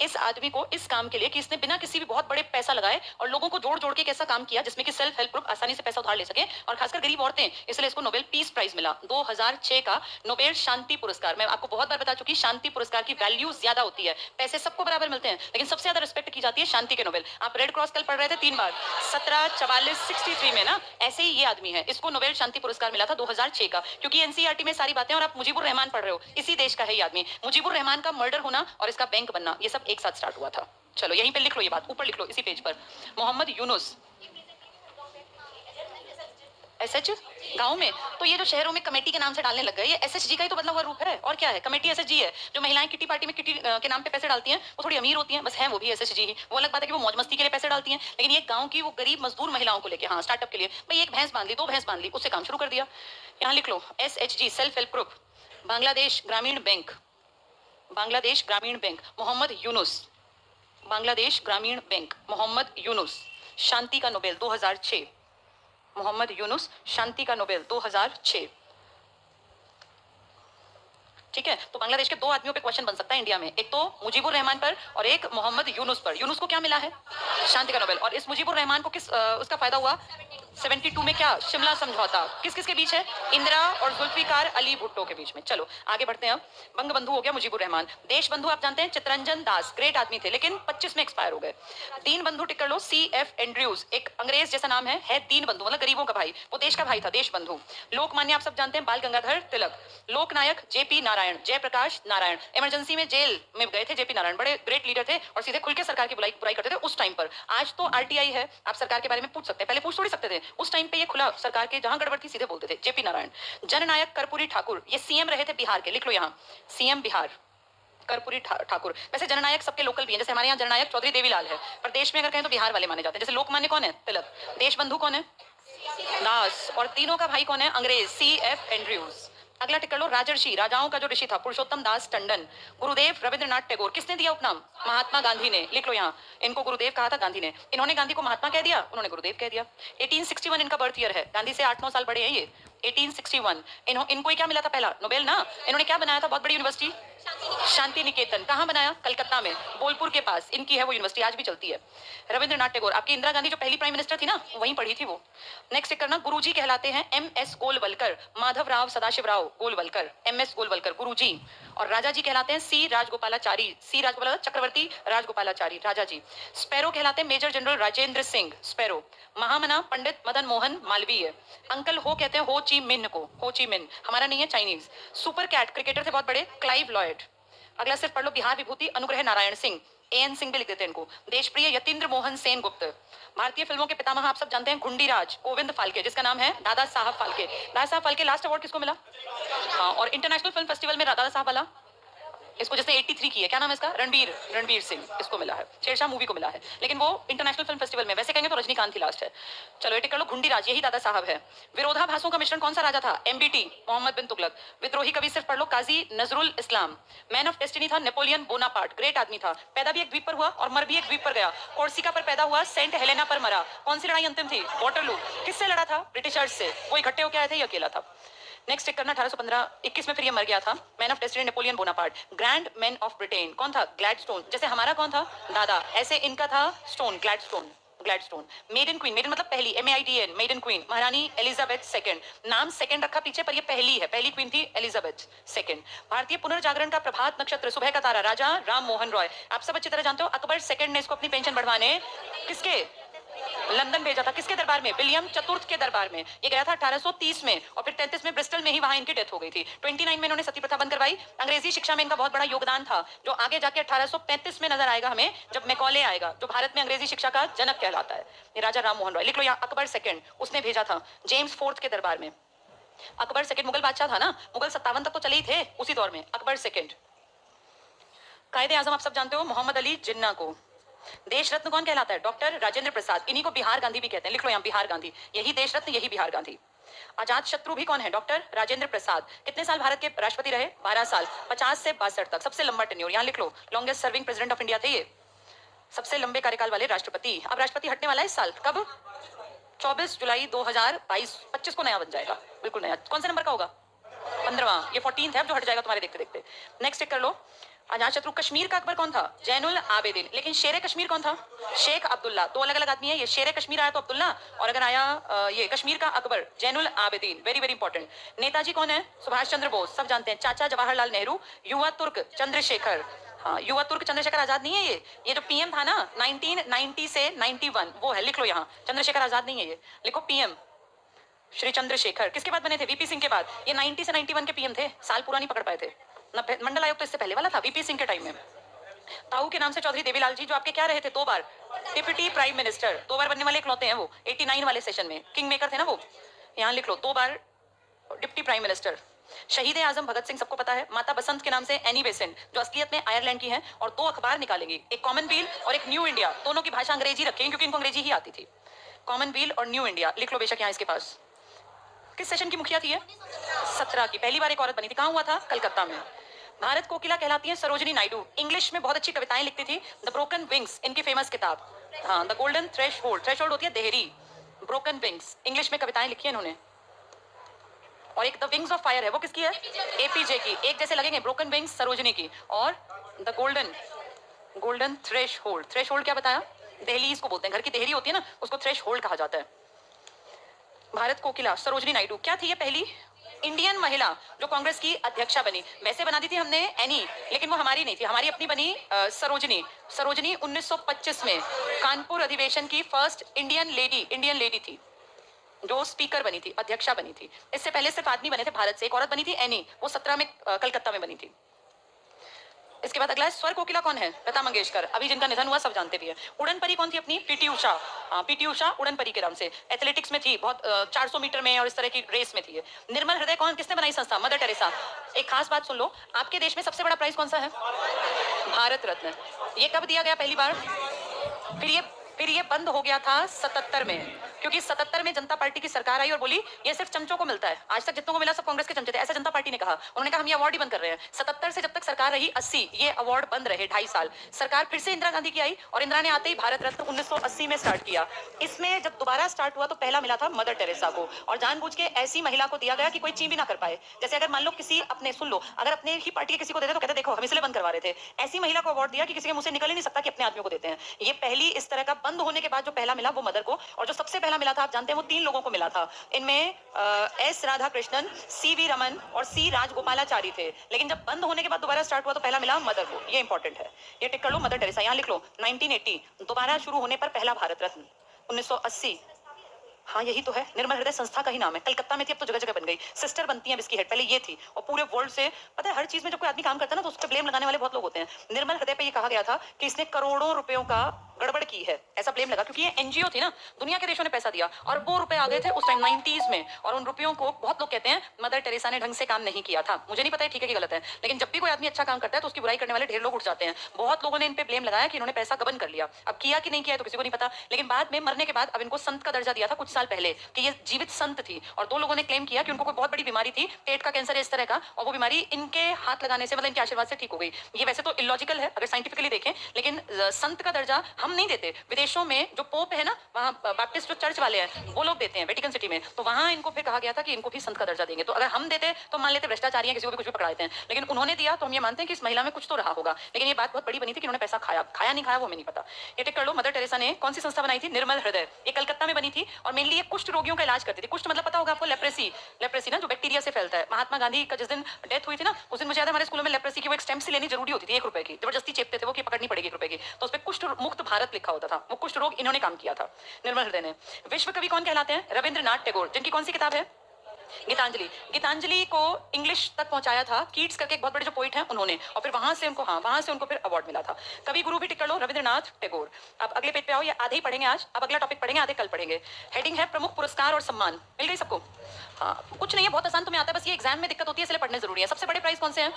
इस आदमी को इस काम के लिए, कि इसने बिना किसी भी बहुत बड़े पैसा लगाए और लोगों को जोड़ जोड़ के एक ऐसा काम किया जिसमें कि सेल्फ हेल्प ग्रुप आसानी से पैसा उधार ले सके, और खासकर गरीब औरतें, इसलिए इसको नोबेल पीस प्राइज मिला 2006 का नोबेल शांति पुरस्कार। मैं आपको बहुत बार बता चुकी, शांति पुरस्कार की वैल्यू ज्यादा होती है, पैसे सबको बराबर मिलते हैं, लेकिन सबसे ज्यादा रिस्पेक्ट की जाती है शांति के नोबेल। आप रेड क्रॉस कल पढ़ रहे थे 3 बार, 17, 44, 63 में ना, ऐसे ही ये आदमी है, इसको नोबेल शांति पुरस्कार मिला था 2006 का, क्योंकि एनसीईआरटी में सारी बातें, और आप मुजीबुर रहमान पढ़ रहे हो, इसी देश का है ये आदमी। मुजीबुर रहमान का मर्डर होना और इसका बैंक बनना, ये सब एक साथ स्टार्ट हुआ था। चलो यहीं पे लिख लो, ये बात ऊपर लिख लो इसी पेज पर। मोहम्मद यूनुस एसएच गांव में, तो ये जो शहरों में कमेटी के नाम से डालने लग गए, ये एसएचजी का ही तो बदला हुआ रूप है, और क्या है? कमेटी एसएचजी है। जो महिलाएं किटी पार्टी में किटी के नाम पे पैसे डालती हैं, वो थोड़ी अमीर होती हैं, बस हैं वो भी एसएचजी ही। वो अलग बात है कि वो मौज मस्ती के लिए पैसे डालती हैं, लेकिन ये गांव की वो गरीब मजदूर महिलाओं को लेके, हाँ स्टार्टअप के लिए, भाई एक भैंस बांध ली, 2 भैंस बांध ली, उससे काम शुरू कर दिया। यहाँ लिख लो SHG, self help group, Bangladesh Grameen bank, Bangladesh Grameen bank, Mohammad Yunus, Bangladesh Grameen bank, Mohammad Yunus, शांति का नोबेल 2006, मोहम्मद यूनुस, शांति का नोबेल 2006। ठीक है, तो बांग्लादेश के 2 आदमियों पे क्वेश्चन बन सकता है इंडिया में, एक तो मुजीबुर रहमान पर और एक मोहम्मद यूनुस पर। यूनुस को क्या मिला है? शांति का नोबेल। और इस मुजीबुर रहमान को किस उसका फायदा हुआ? 72 में क्या? शिमला समझौता। किस किस के बीच है? इंदिरा और जुल्फिकार अली भुट्टो के बीच में। चलो आगे बढ़ते हैं। अब बंगबंधु हो गया मुजीबुर रहमान। देश बंधु आप जानते हैं चित्तरंजन दास, ग्रेट आदमी थे, लेकिन 25 में एक्सपायर हो गए। दीन बंधु टिक कर लो, CF एंड्रयूज, एक अंग्रेज जैसा नाम है दीन बंधु, मतलब गरीबों का भाई, वो देश का भाई था, देश बंधु। लोकमान्य आप सब जानते हैं, बाल गंगाधर तिलक। लोकनायक JP नारायण, जयप्रकाश नारायण, इमरजेंसी में जेल में गए थे JP नारायण, बड़े ग्रेट लीडर थे और सीधे खुल के सरकार की बुराई करते थे उस टाइम पर। आज तो RTI है, आप सरकार के बारे में पूछ सकते हैं, पहले पूछ थोड़ी सकते थे। उस टाइम पे ये खुला सरकार के, जहां गड़बड़ थी सीधे बोलते थे। JP नारायण। जननायक कर्पूरी ठाकुर, ये CM रहे थे बिहार के, लिख लो यहाँ, CM बिहार कर्पूरी ठाकुर। वैसे जननायक सबके लोकल भी हैं, जैसे हमारे यहाँ जननायक चौधरी देवीलाल है, पर देश में अगर कहें तो बिहार वाले माने जाते हैं। जैसे लोकमान्य कौन है? तिलक। देश बंधु कौन है? दास। और तीनों का भाई कौन है? अंग्रेज, CF एंड्रयूज। अगला टिक कर लो, राजर्षि, राजाओं का जो ऋषि था, पुरुषोत्तम दास टंडन। गुरुदेव रविंद्रनाथ टैगोर, किसने दिया उपनाम? महात्मा गांधी ने, लिख लो यहाँ, इनको गुरुदेव कहा था गांधी ने। इन्होंने गांधी को महात्मा कह दिया, उन्होंने गुरुदेव कह दिया। 1861 इनका बर्थ ईयर है, गांधी से 8-9 साल बड़े हैं ये। 1861 इनको ही क्या मिला था पहला? नोबेल ना। इन्होंने क्या बनाया था? बहुत बड़ी यूनिवर्सिटी, शांति निकेतन। कहाँ बनाया? कलकत्ता में, बोलपुर के पास इनकी है वो यूनिवर्सिटी, आज भी चलती है। रविंद्रनाथ टैगोर, आपकी इंदिरा गांधी जो पहली प्राइम मिनिस्टर थी ना, वहीं पढ़ी थी वो। नेक्स्ट करना, गुरुजी कहलाते हैं MS गोलवलकर, माधवराव सदाशिवराव गोलवलकर, MS गोलवलकर गुरुजी। और राजा जी कहलाते हैं C Rajagopalachari, C Rajagopal Chakravarti Rajagopalachari, Raja ji. Sparrow कहलाते हैं major general Rajendra Singh Sparrow. Mahamana Pandit Madan Mohan Malaviya. Uncle Ho कहते हैं हो ची मिन्ह को, हो ची मिन्ह, हमारा नहीं है, चाइनीज। सुपर कैट क्रिकेटर थे बहुत बड़े, क्लाइव लॉयड। अगला सिर्फ पढ़ लो, बिहार विभूति अनुग्रह नारायण सिंह, AN सिंह भी लिख देते हैं इनको। देशप्रिय यतीन्द्र मोहन सेन गुप्त। भारतीय फिल्मों के पितामह आप सब जानते हैं, घुंडीराज गोविंद फाल्के, जिसका नाम है दादा साहब फाल्के। दादा साहब फाल्के लास्ट अवार्ड किसको मिला? हाँ, और इंटरनेशनल फिल्म फेस्टिवल में दादा साहब वाला, इसको जिसने 83 की है, क्या नाम है इसका? रणबीर सिंह, इसको मिला है। शेरशाह मूवी को मिला है, लेकिन वो इंटरनेशनल फिल्म फेस्टिवल में, वैसे कहेंगे तो रजनीकांत ही लास्ट है। चलो ये टिक कर लो, घुंडीराज, यही दादा साहब है। विरोधाभासों का मिश्रण कौन सा राजा था? MBT, मोहम्मद बिन तुगलक। विद्रोही कवि सिर्फ पढ़ लो, काजी Nazrul Islam. Man of destiny था नेपोलियन बोनापार्ट, ग्रेट आदमी था। पैदा भी एक द्वीप पर हुआ और मर भी एक द्वीप पर गया। कोर्सिका पर पैदा हुआ, सेंट हेलेना पर मरा। कौन सी लड़ाई अंतिम थी? वाटरलू। किससे लड़ा था? ब्रिटिशर्स से। वो इकट्ठे होकर आए थे, ये अकेला था। नेक्स्ट चेक करना, 1815-21 में फिर ये मर गया था। Man of destiny Napoleon Bonaparte. Grand man of Britain कौन था? ग्लैडस्टोन। जैसे हमारा कौन था? दादा, ऐसे इनका था stone, Gladstone, Gladstone. Maiden queen, maiden मतलब पहली, MAIDN, मेडन क्वीन, महारानी एलिजाबेथ सेकंड। नाम सेकंड रखा पीछे, पर ये पहली है, पहली क्वीन थी एलिजाबेथ सेकंड। भारतीय पुनर्जागरण का प्रभात नक्षत्र, सुबह का तारा, राजा राम मोहन रॉय। आप सब अच्छी तरह जानते हो अकबर सेकंड ने इसको अपनी पेंशन बढ़वाने किसके लंदन भेजा था, किसके दरबार में, विलियम चतुर्थ के दरबार में। ये गया था 1830 में और फिर 33 में ब्रिस्टल में ही वहां इनकी डेथ हो गई थी। 29 में इन्होंने सती प्रथा बंद करवाई। अंग्रेजी शिक्षा में इनका बहुत बड़ा योगदान था, जो आगे जाके 1835 में नजर आएगा हमें, जब मैकॉले आएगा, जो भारत में अंग्रेजी शिक्षा का जनक कहलाता है। ये राजा राम मोहन रॉय, लिख लो यहाँ, अकबर सेकंड उसने भेजा था जेम्स फोर्थ के दरबार में। अकबर सेकंड मुगल बादशाह था ना, मुगल 57 तक तो चले ही थे उसी दौर में। अकबर सेकंड। कायदे आजम आप सब जानते हो, मोहम्मद अली जिन्ना को। देश रत्न कौन कहलाता है, डॉक्टर राजेंद्र प्रसाद। इन्हीं को बिहार गांधी भी कहते हैं, लिख लो यहाँ, बिहार गांधी। यही देश रत्न, यही बिहार गांधी। अजात शत्रु भी कौन है, डॉक्टर राजेंद्र प्रसाद। कितने साल भारत के राष्ट्रपति रहे, 12 साल, 50 से 62 तक, सबसे लंबा टेन्योर। यहाँ लिख लो, longest serving president of India थे ये, सबसे लंबे कार्यकाल वाले राष्ट्रपति। अब राष्ट्रपति हटने वाला है इस साल, कब, 24 जुलाई 2022, 25 को नया बन जाएगा, बिल्कुल नया। कौन से नंबर का होगा, 15वां। ये 14th है अब जो हट जाएगा तुम्हारे देखते देखते। नेक्स्ट टिक कर लो, अजात शत्रु। कश्मीर का अकबर कौन था, जैनुल आबेदीन। लेकिन शेर कश्मीर कौन था, शेख अब्दुल्ला। दो अलग अलग आदमी है, ये शेर कश्मीर आया तो अब्दुल्ला, और अगर आया ये कश्मीर का Akbar, Zainul Abedin. Very very important. Netaji कौन है, सुभाष चंद्र बोस, सब जानते हैं। चाचा जवाहरलाल नेहरू। युवा तुर्क चंद्रशेखर, हाँ, युवा तुर्क चंद्रशेखर आजाद नहीं है ये जो पीएम था ना 1990 से 91, वो है, लिख लो यहाँ, चंद्रशेखर आजाद नहीं है ये, लिखो पीएम श्री चंद्रशेखर। किसके बाद बने थे, वीपी सिंह के बाद। ये 90 से 91 के पीएम थे, साल पूरा नहीं पकड़ पाए थे। मंडल आयोग तो इससे पहले वाला था, वीपी सिंह के टाइम में। ताऊ के नाम से चौधरी देवीलाल जी, जो आपके क्या रहे थे, 2 बार डिप्टी प्राइम मिनिस्टर, 2 बार बनने वाले इकलौते हैं वो, 89 वाले सेशन में किंग मेकर थे ना वो। यहाँ लिख लो, 2 बार डिप्टी प्राइम मिनिस्टर। शहीद आजम भगत सिंह सबको पता है। माता बसंत के नाम से एनी बेसेंट, जो असलियत में आयरलैंड की है, और 2 अखबार निकालेंगी, एक कॉमनवेल और एक न्यू इंडिया। दोनों की भाषा अंग्रेजी रखेंगे क्योंकि इनको अंग्रेजी ही आती थी। कॉमनवेल और न्यू इंडिया लिख लो बेशक यहाँ इसके पास। किस सेशन की मुखिया थी ये, 17 की। पहली बार एक औरत बनी थी, कहाँ हुआ था, कलकत्ता में। भारत कोकिला कहलाती है सरोजिनी नायडू। इंग्लिश में बहुत अच्छी कविताएं लिखती थी। द ब्रोकन विंग्स इनकी फेमस किताब, हाँ, द गोल्डन थ्रेशहोल्ड, थ्रेशहोल्ड होती है देहरी, ब्रोकन विंग्स, इंग्लिश में कविताएं लिखी है इन्होंने। और एक द विंग्स ऑफ फायर है, वो किसकी है, एपीजे की। एक जैसे लगेंगे, ब्रोकन विंग्स सरोजिनी की, और द गोल्डन थ्रेशहोल्ड। थ्रेशहोल्ड क्या बताया, दहली इसको बोलते हैं, घर की देहरी होती है ना, उसको थ्रेशहोल्ड कहा जाता है। भारत कोकिला सरोजिनी नायडू क्या थी ये, पहली इंडियन महिला जो कांग्रेस की अध्यक्षा बनी। वैसे बना दी थी हमने एनी, लेकिन वो हमारी नहीं थी, हमारी अपनी बनी सरोजिनी। सरोजिनी 1925 में कानपुर अधिवेशन की फर्स्ट इंडियन लेडी थी, जो स्पीकर बनी थी, अध्यक्षा बनी थी। इससे पहले सिर्फ आदमी बने थे भारत से, एक औरत बनी थी एनी, वो 17 में कलकत्ता में बनी थी। इसके बाद अगला है स्वर कोकिला कौन है, लता मंगेशकर। अभी जिनका निधन हुआ सब जानते भी है। उड़न परी कौन थी अपनी, पीटी उषा। पीटी उषा उड़न परी के नाम से एथलेटिक्स में थी, बहुत 400 मीटर में और इस तरह की रेस में थी। निर्मल हृदय कौन, किसने बनाई संस्था, मदर टेरेसा। एक खास बात सुन लो, आपके देश में सबसे बड़ा प्राइज कौन सा है, भारत रत्न। ये कब दिया गया पहली बार, फिर ये बंद हो गया था 77 में, क्योंकि 77 में जनता पार्टी की सरकार आई और बोली ये सिर्फ चमचों को मिलता है, आज तक जितनों को मिला सब कांग्रेस के चमचे थे, ऐसा जनता पार्टी ने कहा। उन्होंने कहा हम ये अवार्ड ही बंद कर रहे हैं। 77 से जब तक सरकार रही 80, ये अवार्ड बंद रहे 2.5 साल। सरकार फिर से इंदिरा गांधी की आई और इंदिरा ने आते ही भारत रत्न 1980 में स्टार्ट किया। इसमें जब दोबारा स्टार्ट हुआ तो पहला मिला था मदर टेरेसा को, और जानबूझ के ऐसी महिला को दिया गया कि कोई ची भी ना कर पाए। जैसे अगर मान लो किसी अपने, सुन लो, अगर अपने ही पार्टी के किसी को देते तो कहते देखो हम इसलिए बंद करवा रहे थे। ऐसी महिला को अवार्ड दिया कि किसी के मुंह से निकल ही नहीं सकता कि अपने आदमियों को देते हैं। ये पहली इस तरह का बंद होने के बाद जो पहला मिला वो मदर को, और जो सबसे पहला मिला था आप जानते हैं वो 3 लोगों को मिला था। इनमें एस राधा कृष्णन, सीवी रमन और सी राजगोपालाचारी थे। लेकिन जब बंद होने के बाद दोबारा स्टार्ट हुआ तो पहला मिला मदर को। ये इंपॉर्टेंट है, ये टिक कर लो, मदर टेरेसा। यहाँ लिख लो 1980 दोबारा शुरू होने पर पहला भारत रत्न 1980। हाँ यही तो है, निर्मल हृदय संस्था का ही नाम है, कलकत्ता में थी, अब तो जगह जगह बन गई। सिस्टर बनती है इसकी हेड, पहले ये थी। और पूरे वर्ल्ड से पता है, हर चीज में जब कोई आदमी काम करता है ना तो उस पर ब्लेम लगाने वाले बहुत लोग होते हैं। निर्मल हृदय पे ये कहा गया था कि इसने करोड़ों रुपयों का गड़बड़ की है, ऐसा ब्लेम लगा, क्योंकि ये एनजीओ थी ना, दुनिया के देशों ने पैसा दिया और वो रुपए आ गए थे उस टाइम 90s में, और उन रुपयों को बहुत लोग कहते हैं मदर टेरेसा ने ढंग से काम नहीं किया था। मुझे नहीं पता है ठीक है कि गलत है, लेकिन जब भी कोई आदमी अच्छा काम करता है तो उसकी बुराई करने वाले ढेर लोग उठ जाते हैं। बहुत लोगों ने इन पे ब्लेम लगाया कि इन्होंने पैसा गबन कर लिया। अब किया कि नहीं किया तो किसी को नहीं पता, लेकिन बाद में मरने के बाद अब इनको संत का दर्जा दिया था कुछ साल पहले, कि ये जीवित संत थी। और 2 लोगों ने क्लेम किया कि उनको कोई बहुत बड़ी बीमारी थी, पेट का कैंसर इस तरह का, और वो बीमारी इनके हाथ लगाने से, मतलब इनके आशीर्वाद से ठीक हो गई। ये वैसे तो इलॉजिकल है अगर साइंटिफिकली देखें, लेकिन संत का दर्जा हम नहीं देते, विदेशों में जो पोप है ना, वहाँ बैप्टिस्ट जो चर्च वाले हैं वो लोग देते हैं वेटिकन सिटी में, तो वहाँ इनको फिर कहा गया था कि इनको भी संत का दर्जा देंगे। तो अगर हम देते तो मान लेते भ्रष्टाचारी हैं, किसी को भी कुछ भी पकड़ा देते हैं, लेकिन उन्होंने दिया तो हम ये मानते हैं कि इस महिला में कुछ तो रहा होगा। लेकिन ये बात बहुत बड़ी बनी थी कि उन्होंने पैसा खाया, खाया नहीं खाया वो हमें नहीं पता। ये टिक कर लो, मदर टेरेसा ने कौन सी संस्था बनाई थी? निर्मल हृदय। ये कलकत्ता में बनी थी और मेनली ये कुष्ठ रोगियों का इलाज करती थी। कुष्ठ मतलब पता होगा आपको, लेप्रेसी। लेप्रेसी ना जो बैक्टीरिया से फैलता है। महात्मा गांधी का जिस दिन डेथ हुई थी ना, उस दिन मुझे याद है हमारे स्कूल में लेप्रेसी की वो एक स्टेम से लेनी जरूरी होती थी, 1 रुपए की, जबरदस्ती चेपते थे वो कि पकड़नी पड़ेगी 1 रुपए की, तो उस पर कुष्ठ मुक्त भारत लिखा होता था। वो कुष्ठ रोग इन्होंने काम किया था, निर्मल हृदय ने। विश्व कवि कौन कहलाते हैं? रविंद्रनाथ टैगोर, जिनकी कौन सी किताब है? गीतांजलि। गीतांजलि को इंग्लिश तक पहुंचाया था कीट्स करके एक बहुत बड़े जो पोइट हैं उन्होंने, और फिर वहां से उनको, हाँ वहां से उनको फिर अवार्ड मिला था। कवि गुरु भी टिक कर लो, रविंद्रनाथ टैगोर। अब अगले पेज पे आओ, ये आधे ही पढ़ेंगे आज, अब अगला टॉपिक पढ़ेंगे, आधे कल पढ़ेंगे। हेडिंग है प्रमुख पुरस्कार और सम्मान। मिल गई सबको? हाँ, कुछ नहीं है, बहुत आसान तुम्हें आता है, बस ये एग्जाम में दिक्कत होती है इसलिए पढ़ने जरूरी है। सबसे बड़े प्राइज कौन से हैं?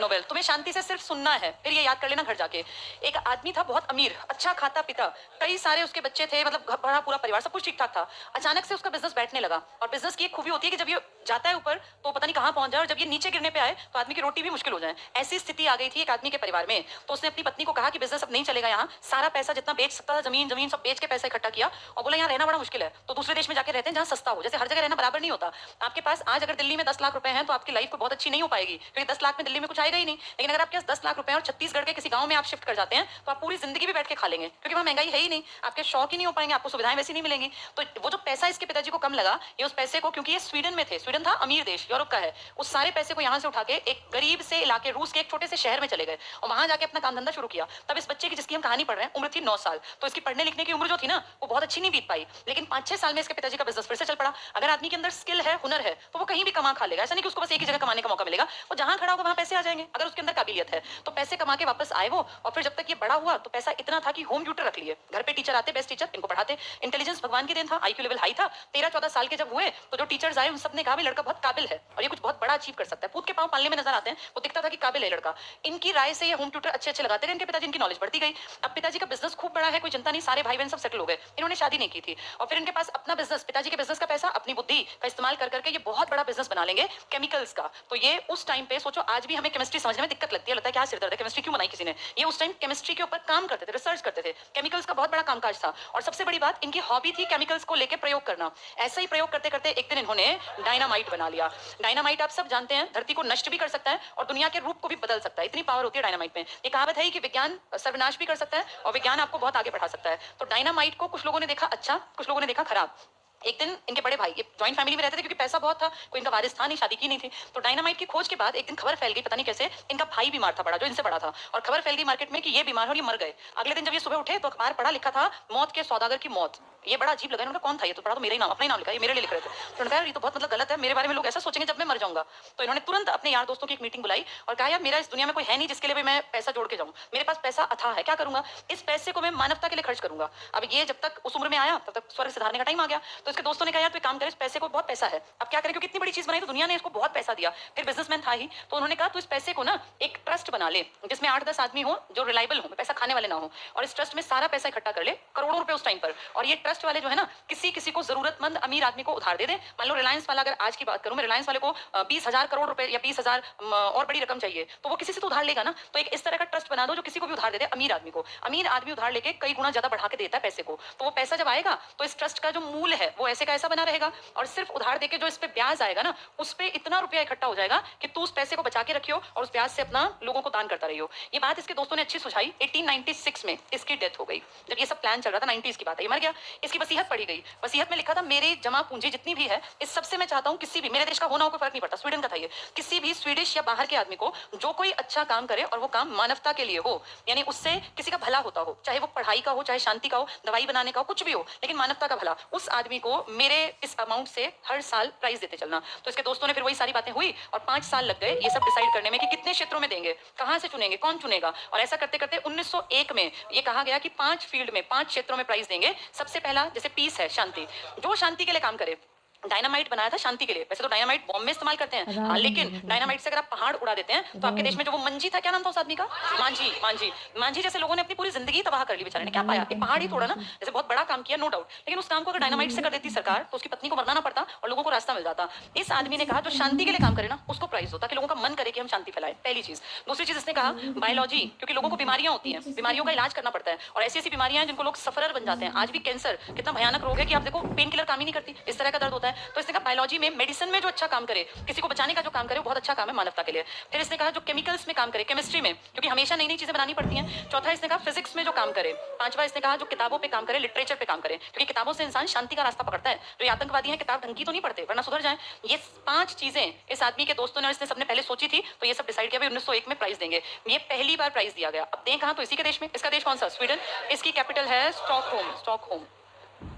नोबेल। तुम्हें शांति से सिर्फ सुनना है, फिर ये याद कर लेना घर जाके। एक आदमी था बहुत अमीर, अच्छा खाता पीता, कई सारे उसके बच्चे थे, मतलब बड़ा पूरा परिवार, सब कुछ ठीक ठाक था। अचानक से उसका बिजनेस बैठने लगा, और बिजनेस की एक खूबी होती है कि जब ये जाता है ऊपर तो पता नहीं कहाँ पहुंच जाए, और जब ये नीचे गिरने पे आए तो आदमी की रोटी भी मुश्किल हो जाए। ऐसी स्थिति आ गई थी एक आदमी के परिवार में। तो उसने अपनी पत्नी को कहा कि बिजनेस अब नहीं चलेगा यहाँ, सारा पैसा जितना बेच सकता था, जमीन जमीन सब बेच के पैसा इकट्ठा किया, और बोला यहाँ रहना बड़ा मुश्किल है, तो दूसरे देश में जाके रहते हैं जहाँ सस्ता हो। जैसे हर जगह रहना बराबर नहीं होता। आपके पास आज अगर दिल्ली में 10 लाख रुपए हैं तो आपकी लाइफ को बहुत अच्छी नहीं हो पाएगी, क्योंकि 10 लाख में दिल्ली में कुछ आएगा ही नहीं। लेकिन अगर आपके पास 10 लाख रुपए और छत्तीसगढ़ के किसी गांव में आप शिफ्ट कर जाते हैं तो आप पूरी जिंदगी भी बैठ के खा लेंगे, क्योंकि वहाँ महंगाई है ही नहीं, आपके शौक ही नहीं हो पाएंगे, आपको सुविधाएं वैसी नहीं मिलेंगी। तो वो जो पैसा इसके पिताजी को कम लगा, ये उस पैसे को, क्योंकि ये स्वीडन में थे, स्वीडन था अमीर देश, यूरोप का है, उस सारे पैसे को यहाँ से उठा के एक गरीब से इलाके, रूस के एक छोटे से शहर में चले गए और वहां जाके अपना काम धंधा शुरू किया। तब इस बच्चे की, जिसकी हम कहानी पढ़ रहे हैं, उम्र थी 9 साल, तो इसकी पढ़ने लिखने की उम्र जो थी ना वो बहुत अच्छी नहीं बीत पाई। लेकिन 5-6 साल में इसके पिताजी का बिजनेस फिर से चल पड़ा। अगर आदमी के अंदर स्किल है, हुनर है, तो वो कहीं भी कमा खा लेगा। ऐसा नहीं कि उसको बस एक ही जगह कमाने का मौका मिलेगा, वो जहां खड़ा होगा वहां पैसे आ जाएंगे। अगर उसके अंदर काबिलियत है तो पैसे कमा के वापस आए वो, और फिर जब तक ये बड़ा हुआ तो पैसा इतना था कि होम ट्यूटर रख लिए, घर पे टीचर आते, बेस्ट टीचर, इनको पढ़ाते। इंटेलिजेंस भगवान की देन था, आईक्यू लेवल हाई था। 13-14 साल के जब हुए तो जो टीचर्स आए उन सब ने कहा लड़का बहुत काबिल है और ये कुछ बहुत बड़ा अचीव कर सकता है। पूत के पांव पालने में नजर आते हैं, वो दिखता था कि काबिल है लड़का। इनकी राय से ये होम ट्यूटर अच्छे अच्छे लगाते गए, इनके पिताजी, इनकी नॉलेज बढ़ती गई। अब पिताजी का बिजनेस खूब बड़ा है, कोई चिंता नहीं, सारे भाई बहन सब सेटल हो गए। इन्होंने शादी नहीं की थी, और फिर इनके पास अपना बिजनेस, पिताजी के बिजनेस का पैसा, अपनी बुद्धि का इस्तेमाल कर करके ये बहुत बड़ा बिजनेस बना लेंगे केमिकल्स का। तो ये उस टाइम पे सोचो, आज भी हमें केमिस्ट्री समझने में दिक्कत लगती है, लगता है क्या सिरदर्द है, केमिस्ट्री क्यों बनाई किसी ने। ये उस टाइम केमिस्ट्री के ऊपर काम करते थे, रिसर्च करते थे, केमिकल्स का बहुत बड़ा कामकाज था। और सबसे बड़ी बात, इनकी हॉबी थी केमिकल्स को लेकर प्रयोग करना। ऐसा ही प्रयोग करते करते एक दिन इन्होंने डायनामाइट बना लिया। डायनामाइट आप सब जानते हैं, धरती को नष्ट भी कर सकता है और दुनिया के रूप को भी बदल सकता है, इतनी पावर होती है डायनामाइट में। ये कहावत है कि विज्ञान सर्वनाश भी कर सकता है और विज्ञान आपको बहुत आगे बढ़ा सकता है। तो डायनामाइट को कुछ लोगों ने देखा अच्छा, कुछ लोगों ने देखा खराब। एक दिन इनके बड़े भाई, ये जॉइंट फैमिली में रहते थे क्योंकि पैसा बहुत था, कोई इनका वारिस था नहीं, शादी की नहीं थी। तो डायनामाइट की खोज के बाद एक दिन खबर फैल गई, पता नहीं कैसे, इनका भाई बीमार था बड़ा, जो इनसे बड़ा था, और खबर फैल गई मार्केट में कि ये बीमार हो, ये मर गए। अगले दिन जब ये सुबह उठे तो अखबार पढ़ा, लिखा था मौत के सौदागर की मौत। ये बड़ा अजीब लगा, इन्होंने कौन था ये, तो पढ़ा तो मेरा ही नाम, अपना ही नाम लिखा, ये मेरे लिए लिख रहे थे। तो उन्होंने कहा ये तो बहुत मतलब गलत है, मेरे बारे में लोग ऐसा सोचेंगे जब मैं मर जाऊंगा। तो इन्होंने तुरंत अपने यार दोस्तों की एक मीटिंग बुलाई और कहा यार मेरा इस दुनिया में कोई है नहीं जिसके लिए भी मैं पैसा जोड़ के जाऊं, मेरे पास पैसा अथाह है, क्या करूंगा, इस पैसे को मैं मानवता के लिए खर्च करूंगा। अब ये जब तक उस उम्र में आया तब तक स्वर्ग सिधारने का टाइम आ गया। तो इसके दोस्तों ने कहा यार तू काम कर, इस पैसे को, बहुत पैसा है, अब क्या करें, क्योंकि इतनी बड़ी चीज बनाई तो दुनिया ने इसको बहुत पैसा दिया, फिर बिजनेसमैन था ही। तो उन्होंने कहा तू इस पैसे को ना एक ट्रस्ट बना ले, जिसमें 8-10 आदमी हो जो रिलायबल हो, पैसा खाने वाले ना हो, और इस ट्रस्ट में सारा पैसा इकट्ठा कर ले, करोड़ों रुपए उस टाइम पर। और ये ट्रस्ट वाले जो है ना, किसी किसी को जरूरतमंद अमीर आदमी को उधार दे दे। मान लो रिलायंस वाला, अगर आज की बात करूं मैं, रिलायंस वाले को 20,000 करोड़ रुपए या 20,000 और बड़ी रकम चाहिए, तो वो किसी से तो उधार लेगा ना। तो एक इस तरह का ट्रस्ट बना दो जो किसी को भी उधार दे दे, अमीर आदमी को। अमीर आदमी उधार लेके कई गुना ज्यादा बढ़ा के देता है पैसे को, तो वो पैसा जब आएगा तो इस ट्रस्ट का जो मूल है वो ऐसे का ऐसा बना रहेगा, और सिर्फ उधार देके जो इस पे ब्याज आएगा ना, उस पे इतना रुपया इकट्ठा हो जाएगा कि तू उस पैसे को बचा के रखियो और उस ब्याज से अपना लोगों को दान करता रहियो। ये बात इसके दोस्तों ने अच्छी सुझाई। 1896 में इसकी डेथ हो गई, जब ये सब प्लान चल रहा था, 90s की बात है, ये मर गया। इसकी वसीयत पढ़ी गई, वसीयत में लिखा था मेरी जमा पूंजी जितनी भी है, इस सबसे मैं चाहता हूँ किसी भी, मेरे देश का होना हो कोई फर्क नहीं पड़ता, स्वीडन का था ये, किसी भी स्वीडिश या बाहर के आदमी को जो कोई अच्छा काम करे और वो काम मानवता के लिए हो, यानी उससे किसी का भला होता हो, चाहे वो पढ़ाई का हो, चाहे शांति का हो, दवाई बनाने का हो, कुछ भी हो, लेकिन मानवता का भला, उस आदमी को मेरे इस अमाउंट से हर साल प्राइज देते चलना। तो इसके दोस्तों ने फिर वही सारी बातें हुई और 5 साल लग गए ये सब डिसाइड करने में कि कितने क्षेत्रों में देंगे, कहां से चुनेंगे, कौन चुनेगा। और ऐसा करते करते 1901 में ये कहा गया कि 5 फील्ड में, 5 क्षेत्रों में प्राइज देंगे। सबसे पहला, जैसे पीस है, शांति, जो शांति के लिए काम करे, डायनामाइट बनाया था शांति के लिए। वैसे तो डायनामाइट बॉम्ब में इस्तेमाल करते हैं, हाँ, लेकिन डायनामाइट से अगर आप पहाड़ उड़ा देते हैं तो आपके देश में जो वो मंजी था, क्या नाम था उस आदमी का, मांझी, मांझी, मांझी जैसे लोगों ने अपनी पूरी जिंदगी तबाह कर ली। बेचारे ने क्या पाया, एक पहाड़ ही तोड़ा ना, जैसे बहुत बड़ा काम किया, नो डाउट, लेकिन उस काम को अगर डायनामाइट से कर देती सरकार तो उसकी पत्नी को मरना ना पड़ता और लोगों को रास्ता मिल जाता। इस आदमी ने कहा जो शांति के लिए काम करे ना उसको प्राइज दो, ताकि लोगों का मन करे कि हम शांति फैलाएं, पहली चीज। दूसरी चीज इसने कहा बायोलॉजी, क्योंकि लोगों को बीमारियां होती हैं, बीमारियों का इलाज करना पड़ता है, और ऐसी ऐसी बीमारियां हैं जिनको लोग सफरर बन जाते हैं। आज भी कैंसर कितना भयानक रोग है कि आप देखो पेन किलर काम ही नहीं करती, इस तरह का दर्द होता है। तो इसने कहा बायोलॉजी में, मेडिसिन में जो अच्छा काम करे, किसी को बचाने का जो काम करे, वो बहुत अच्छा काम है मानवता के लिए। फिर इसने कहा जो केमिकल्स में काम करे, केमिस्ट्री में, क्योंकि हमेशा नई नई चीजें बनानी पड़ती हैं। चौथा इसने कहा फिजिक्स में जो काम करे। पांचवा इसने कहा जो किताबों पे काम करे, लिटरेचर पे काम करे, क्योंकि किताबों से इंसान शांति का रास्ता पकड़ता है। जो आतंकवादी हैं किताब ढंग की तो नहीं पढ़ते वरना सुधर जाए। ये 5 चीजें इस आदमी के दोस्तों ने और इसने सबने पहले सोची थी, तो ये सब डिसाइड किया 1901 में प्राइज देंगे। ये पहली बार प्राइज दिया गया। अब दें कहां, तो इसी के देश में। इसका देश कौन सा, स्वीडन। इसकी कैपिटल है स्टॉकहोम, स्टॉकहोम।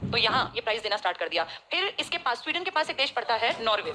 तो यहाँ ये प्राइज देना स्टार्ट कर दिया। फिर इसके पास, स्वीडन के पास एक देश पड़ता है नॉर्वे।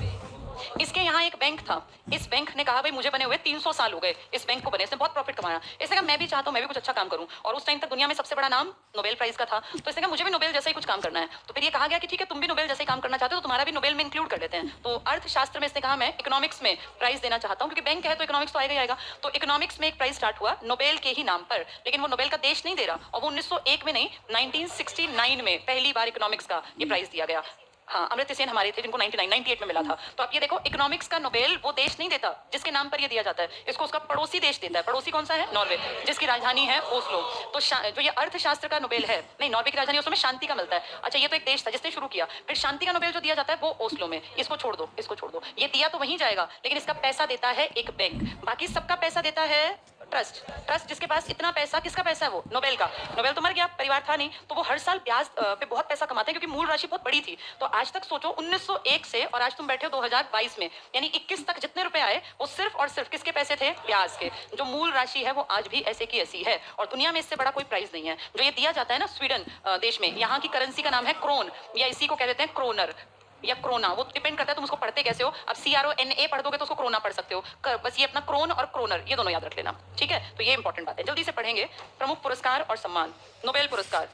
इसके यहाँ एक बैंक था। इस बैंक ने कहा भाई मुझे बने हुए 300 साल हो गए इस बैंक को बने, इसने बहुत प्रॉफिट कमाया। इसने कहा मैं भी चाहता हूँ मैं भी कुछ अच्छा काम करूँ, और उस टाइम तक दुनिया में सबसे बड़ा नाम नोबेल प्राइज का था। तो इसने कहा मुझे भी नोबेल जैसा ही कुछ काम करना है। तो फिर ये कहा गया कि ठीक है तुम भी नोबेल जैसा ही काम करना चाहते हो तो तुम्हारा भी नोबेल में इंक्लूड कर लेते हैं। तो अर्थशास्त्र में इसने कहा मैं इकोनॉमिक्स में प्राइज देना चाहता हूँ, क्योंकि बैंक है तो इकोनॉमिक्स तो आएगा ही आएगा। तो इकोनॉमिक्स में एक प्राइज स्टार्ट हुआ नोबेल के ही नाम पर, लेकिन वो नोबेल का देश नहीं दे रहा, और वो 1901 में नहीं 1969 में पहली बार इकोनॉमिक्स का ये प्राइज दिया गया। हाँ, अमृत सेन हमारे थे जिनको 98 में मिला था। तो आप ये देखो इकोनॉमिक्स का नोबेल वो देश नहीं देता जिसके नाम पर ये दिया जाता है, इसको उसका पड़ोसी देश देता है। पड़ोसी कौन सा है, नॉर्वे, जिसकी राजधानी है ओस्लो। तो जो ये अर्थशास्त्र का नोबेल है, नहीं नॉर्वे की राजधानी ओस्लो में शांति का मिलता है। अच्छा, ये तो एक देश था जिसने शुरू किया। फिर शांति का नोबेल जो दिया जाता है वो ओस्लो में। इसको छोड़ दो, इसको छोड़ दो, ये दिया तो वहीं जाएगा, लेकिन इसका पैसा देता है एक बैंक, बाकी सबका पैसा देता है ट्रस्ट। ट्रस्ट जिसके पास इतना पैसा, किसका पैसा है वो, नोबेल का। नोबेल तो मर गया, परिवार था नहीं, तो वो हर साल ब्याज पे बहुत पैसा कमाते हैं, क्योंकि मूल राशि बहुत बड़ी थी। तो आज तक सोचो 1901 से और आज तुम बैठे हो 2022 में, यानी 21 तक जितने रुपए आए वो सिर्फ और सिर्फ किसके पैसे थे, ब्याज के। जो मूल राशि है वो आज भी ऐसे की ऐसी है, और दुनिया में इससे बड़ा कोई प्राइज नहीं है। जो ये दिया जाता है ना स्वीडन देश में, यहाँ की करेंसी का नाम है क्रोन, या इसी को कह देते हैं क्रोनर या क्रोना, वो डिपेंड करता है तुम उसको पढ़ते कैसे हो। अब CRONA पढ़ दोगे तो उसको क्रोना पढ़ सकते हो, बस ये अपना क्रोन और क्रोनर ये दोनों याद रख लेना, ठीक है। तो ये इंपॉर्टेंट बात है, जल्दी से पढ़ेंगे। प्रमुख पुरस्कार और सम्मान। नोबेल पुरस्कार।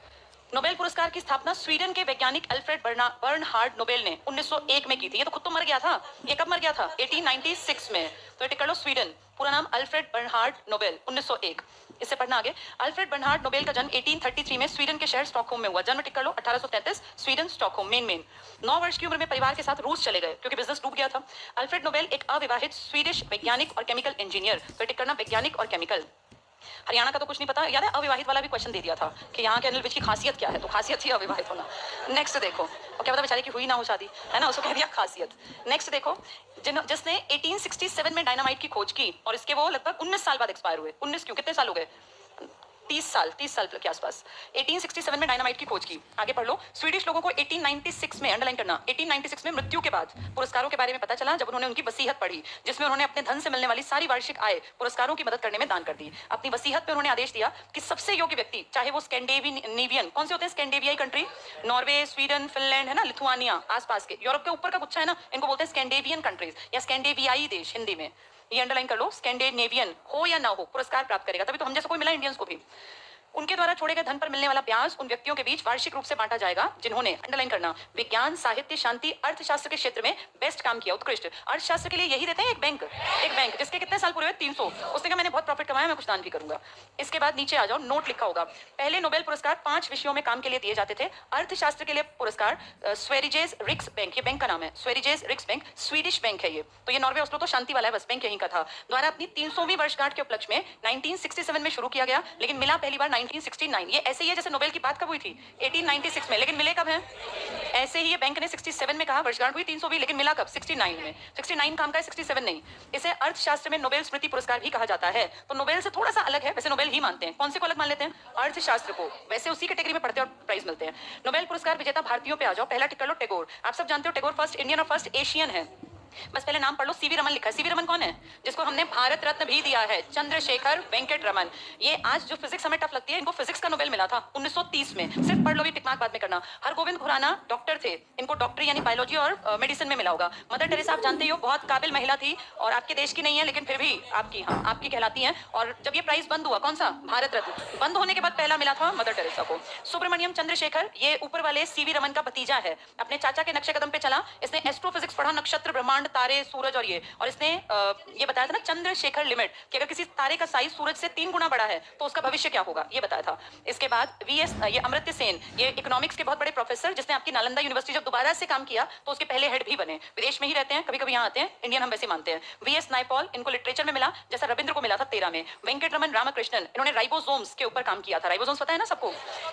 नोबेल पुरस्कार की स्थापना स्वीडन के वैज्ञानिक अल्फ्रेड बर्नहार्ड नोबेल ने 1901 में की थी। ये तो खुद तो मर गया था, ये कब मर गया था, 1896 में। तो टिक कर लो, स्वीडन, पूरा नाम अल्फ्रेड बर्नहार्ड नोबेल, 1901। इससे पढ़ना आगे। अल्फ्रेड बर्नहार्ड नोबेल का जन्म 1833 में स्वीडन के शहर स्टॉकहोम में हुआ। जन्म टिक कर लो 1833, स्वीडन, स्टॉकहोम, मेन। 9 वर्ष की उम्र में परिवार के साथ रूस चले गए क्योंकि बिजनेस डूब गया था। अल्फ्रेड नोबेल एक अविवाहित स्वीडिश वैज्ञानिक और केमिकल इंजीनियर। तो टिक करना वैज्ञानिक और केमिकल। हरियाणा का तो कुछ नहीं पता, याद है अविवाहित वाला भी क्वेश्चन दे दिया था कि यहाँ के अनिल विज की खासियत क्या है, तो खासियत थी अविवाहित होना। नेक्स्ट देखो, और क्या पता बेचारे की हुई ना हो शादी, है ना, उसको कह दिया खासियत। नेक्स्ट देखो, जिसने 1867 में डायनामाइट की खोज की और इसके वो लगभग 19 साल बाद एक्सपायर हुए। 19 क्यों, कितने साल हो गए, 30 साल के आसपास। 1867 में डायनामाइट की खोज की। आगे पढ़ लो। स्वीडिश लोगों को 1896 में, अंडरलाइन करना, 1896 में मृत्यु के बाद पुरस्कारों के बारे में पता चला जब उन्होंने उनकी वसीयत पढ़ी, जिसमें उन्होंने अपने धन से मिलने वाली सारी वार्षिक आय पुरस्कारों की मदद करने में दान कर दी। अपनी वसीयत में उन्होंने आदेश दिया कि सबसे योग्य व्यक्ति, चाहे वो स्कैंडेनेवियन, कौन से होते हैं स्कैंडेवियाई कंट्री, नॉर्वे, स्वीडन, फिनलैंड, है ना, लिथुआनिया, आसपास के यूरोप के ऊपर का गुच्छा है ना, इनको बोलते हैं स्कैंडेवियन कंट्रीज या स्कैंडेवियाई देश हिंदी में। ये अंडरलाइन कर लो, स्कैंडेनेवियन हो या ना हो पुरस्कार प्राप्त करेगा, तभी तो हम जैसे कोई मिला इंडियंस को भी। उनके द्वारा छोड़े गए धन पर मिलने वाला ब्याज उन व्यक्तियों के बीच वार्षिक रूप से बांटा जाएगा जिन्होंने, अंडरलाइन करना, विज्ञान, साहित्य, शांति, अर्थशास्त्र के क्षेत्र में बेस्ट काम किया, उत्कृष्ट। अर्थशास्त्र के लिए यही देते हैं एक बैंक जिसके कितने साल पूरे हुए, 300। उसने कहा मैंने बहुत प्रॉफिट कमाया, मैं कुछ दान भी करूंगा। इसके बाद नीचे आ जाओ, नोट लिखा होगा। पहले नोबेल पुरस्कार 5 विषयों में काम के लिए दिए जाते थे। अर्थशास्त्र के लिए पुरस्कार स्वेरिजेस रिक्स बैंक, ये बैंक का नाम है, स्वेरिजेस रिक्स बैंक, स्वीडिश बैंक है ये। तो ये नॉर्वे ओस्लो तो शांति वाला है, बस बैंक यहीं का था। द्वारा अपनी 300वीं वर्षगांठ के उपलक्ष्य में 1967 में शुरू किया गया, लेकिन मिला पहली बार 1969। ये ऐसे ही है जैसे नोबेल की बात कब हुई थी, 1896 में, लेकिन मिले कब हैं, ऐसे ही ये बैंक ने 67 में कहा वर्षगांठ हुई 300वीं, लेकिन मिला कब, 69 में। 69 काम का है, 67 नहीं। इसे अर्थशास्त्र में नोबेल स्मृति पुरस्कार भी कहा जाता है। तो नोबेल से थोड़ा सा अलग है, वैसे नोबेल ही मानते हैं। कौन से को अलग मान लेते हैं, अर्थशास्त्र को, वैसे उसी कैटेगरी में पढ़ते हैं और प्राइज मिलते हैं। नोबेल पुरस्कार विजेता भारतीयों पे आ जाओ। पहला टिक कर लो, टैगोर। आप सब जानते हो टैगोर फर्स्ट इंडियन और फर्स्ट एशियन है। बस पहले नाम पढ़ लो, सीवी रमन लिखा है। सीवी रमन कौन है? जिसको हमने भारत रत्न भी दिया है, चंद्रशेखर वेंकट रमन। ये आज जो फिजिक्स हमें टफ लगती है, इनको फिजिक्स का नोबेल मिला था 1930 में। सिर्फ पढ़ लो, भी टिक मार्क बाद में करना। हरगोविंद खुराना डॉक्टर थे, इनको डॉक्टरी यानी बायोलॉजी और मेडिसिन में मिला होगा। मदर टेरेसा आप जानते हो, बहुत काबिल महिला थी और आपके देश की नहीं है, लेकिन फिर भी आपकी, हाँ आपकी कहलाती है। और जब ये प्राइज बंद हुआ, कौन सा? भारत रत्न बंद होने के बाद पहला मिला था मदर टेरेसा को। सुब्रमण्यम चंद्रशेखर, ये ऊपर वाले सीवी रमन का भतीजा है, अपने चाचा के नक्शे कदम पे चला। इसने एस्ट्रोफिजिक्स पढ़ा, नक्षत्र, ब्रह्मांड, तारे, सूरज और और इसने ये बताया था ना चंद्रशेखर लिमिट, कि अगर किसी तारे का साइज सूरज से 3 गुना बड़ा है तो उसका भविष्य क्या होगा, ये बताया था। इसके बाद वीएस ये अमर्त्य सेन, ये इकोनॉमिक्स के बहुत बड़े प्रोफेसर, जिसने आपकी नालंदा यूनिवर्सिटी जब दोबारा से काम किया तो उसके पहले हेड भी बने। विदेश में ही रहते हैं, कभी कभी यहाँ आते हैं, इंडियन हम वैसे मानते हैं। वीएस नायपॉल, इनको लिटरेचर में मिला जैसा रविंद्र को मिला था 13 में। वेंकट रमन रामकृष्णन, इन्होंने राइबोसोम्स के ऊपर काम किया था। राइबोसोम्स पता है ना सबको।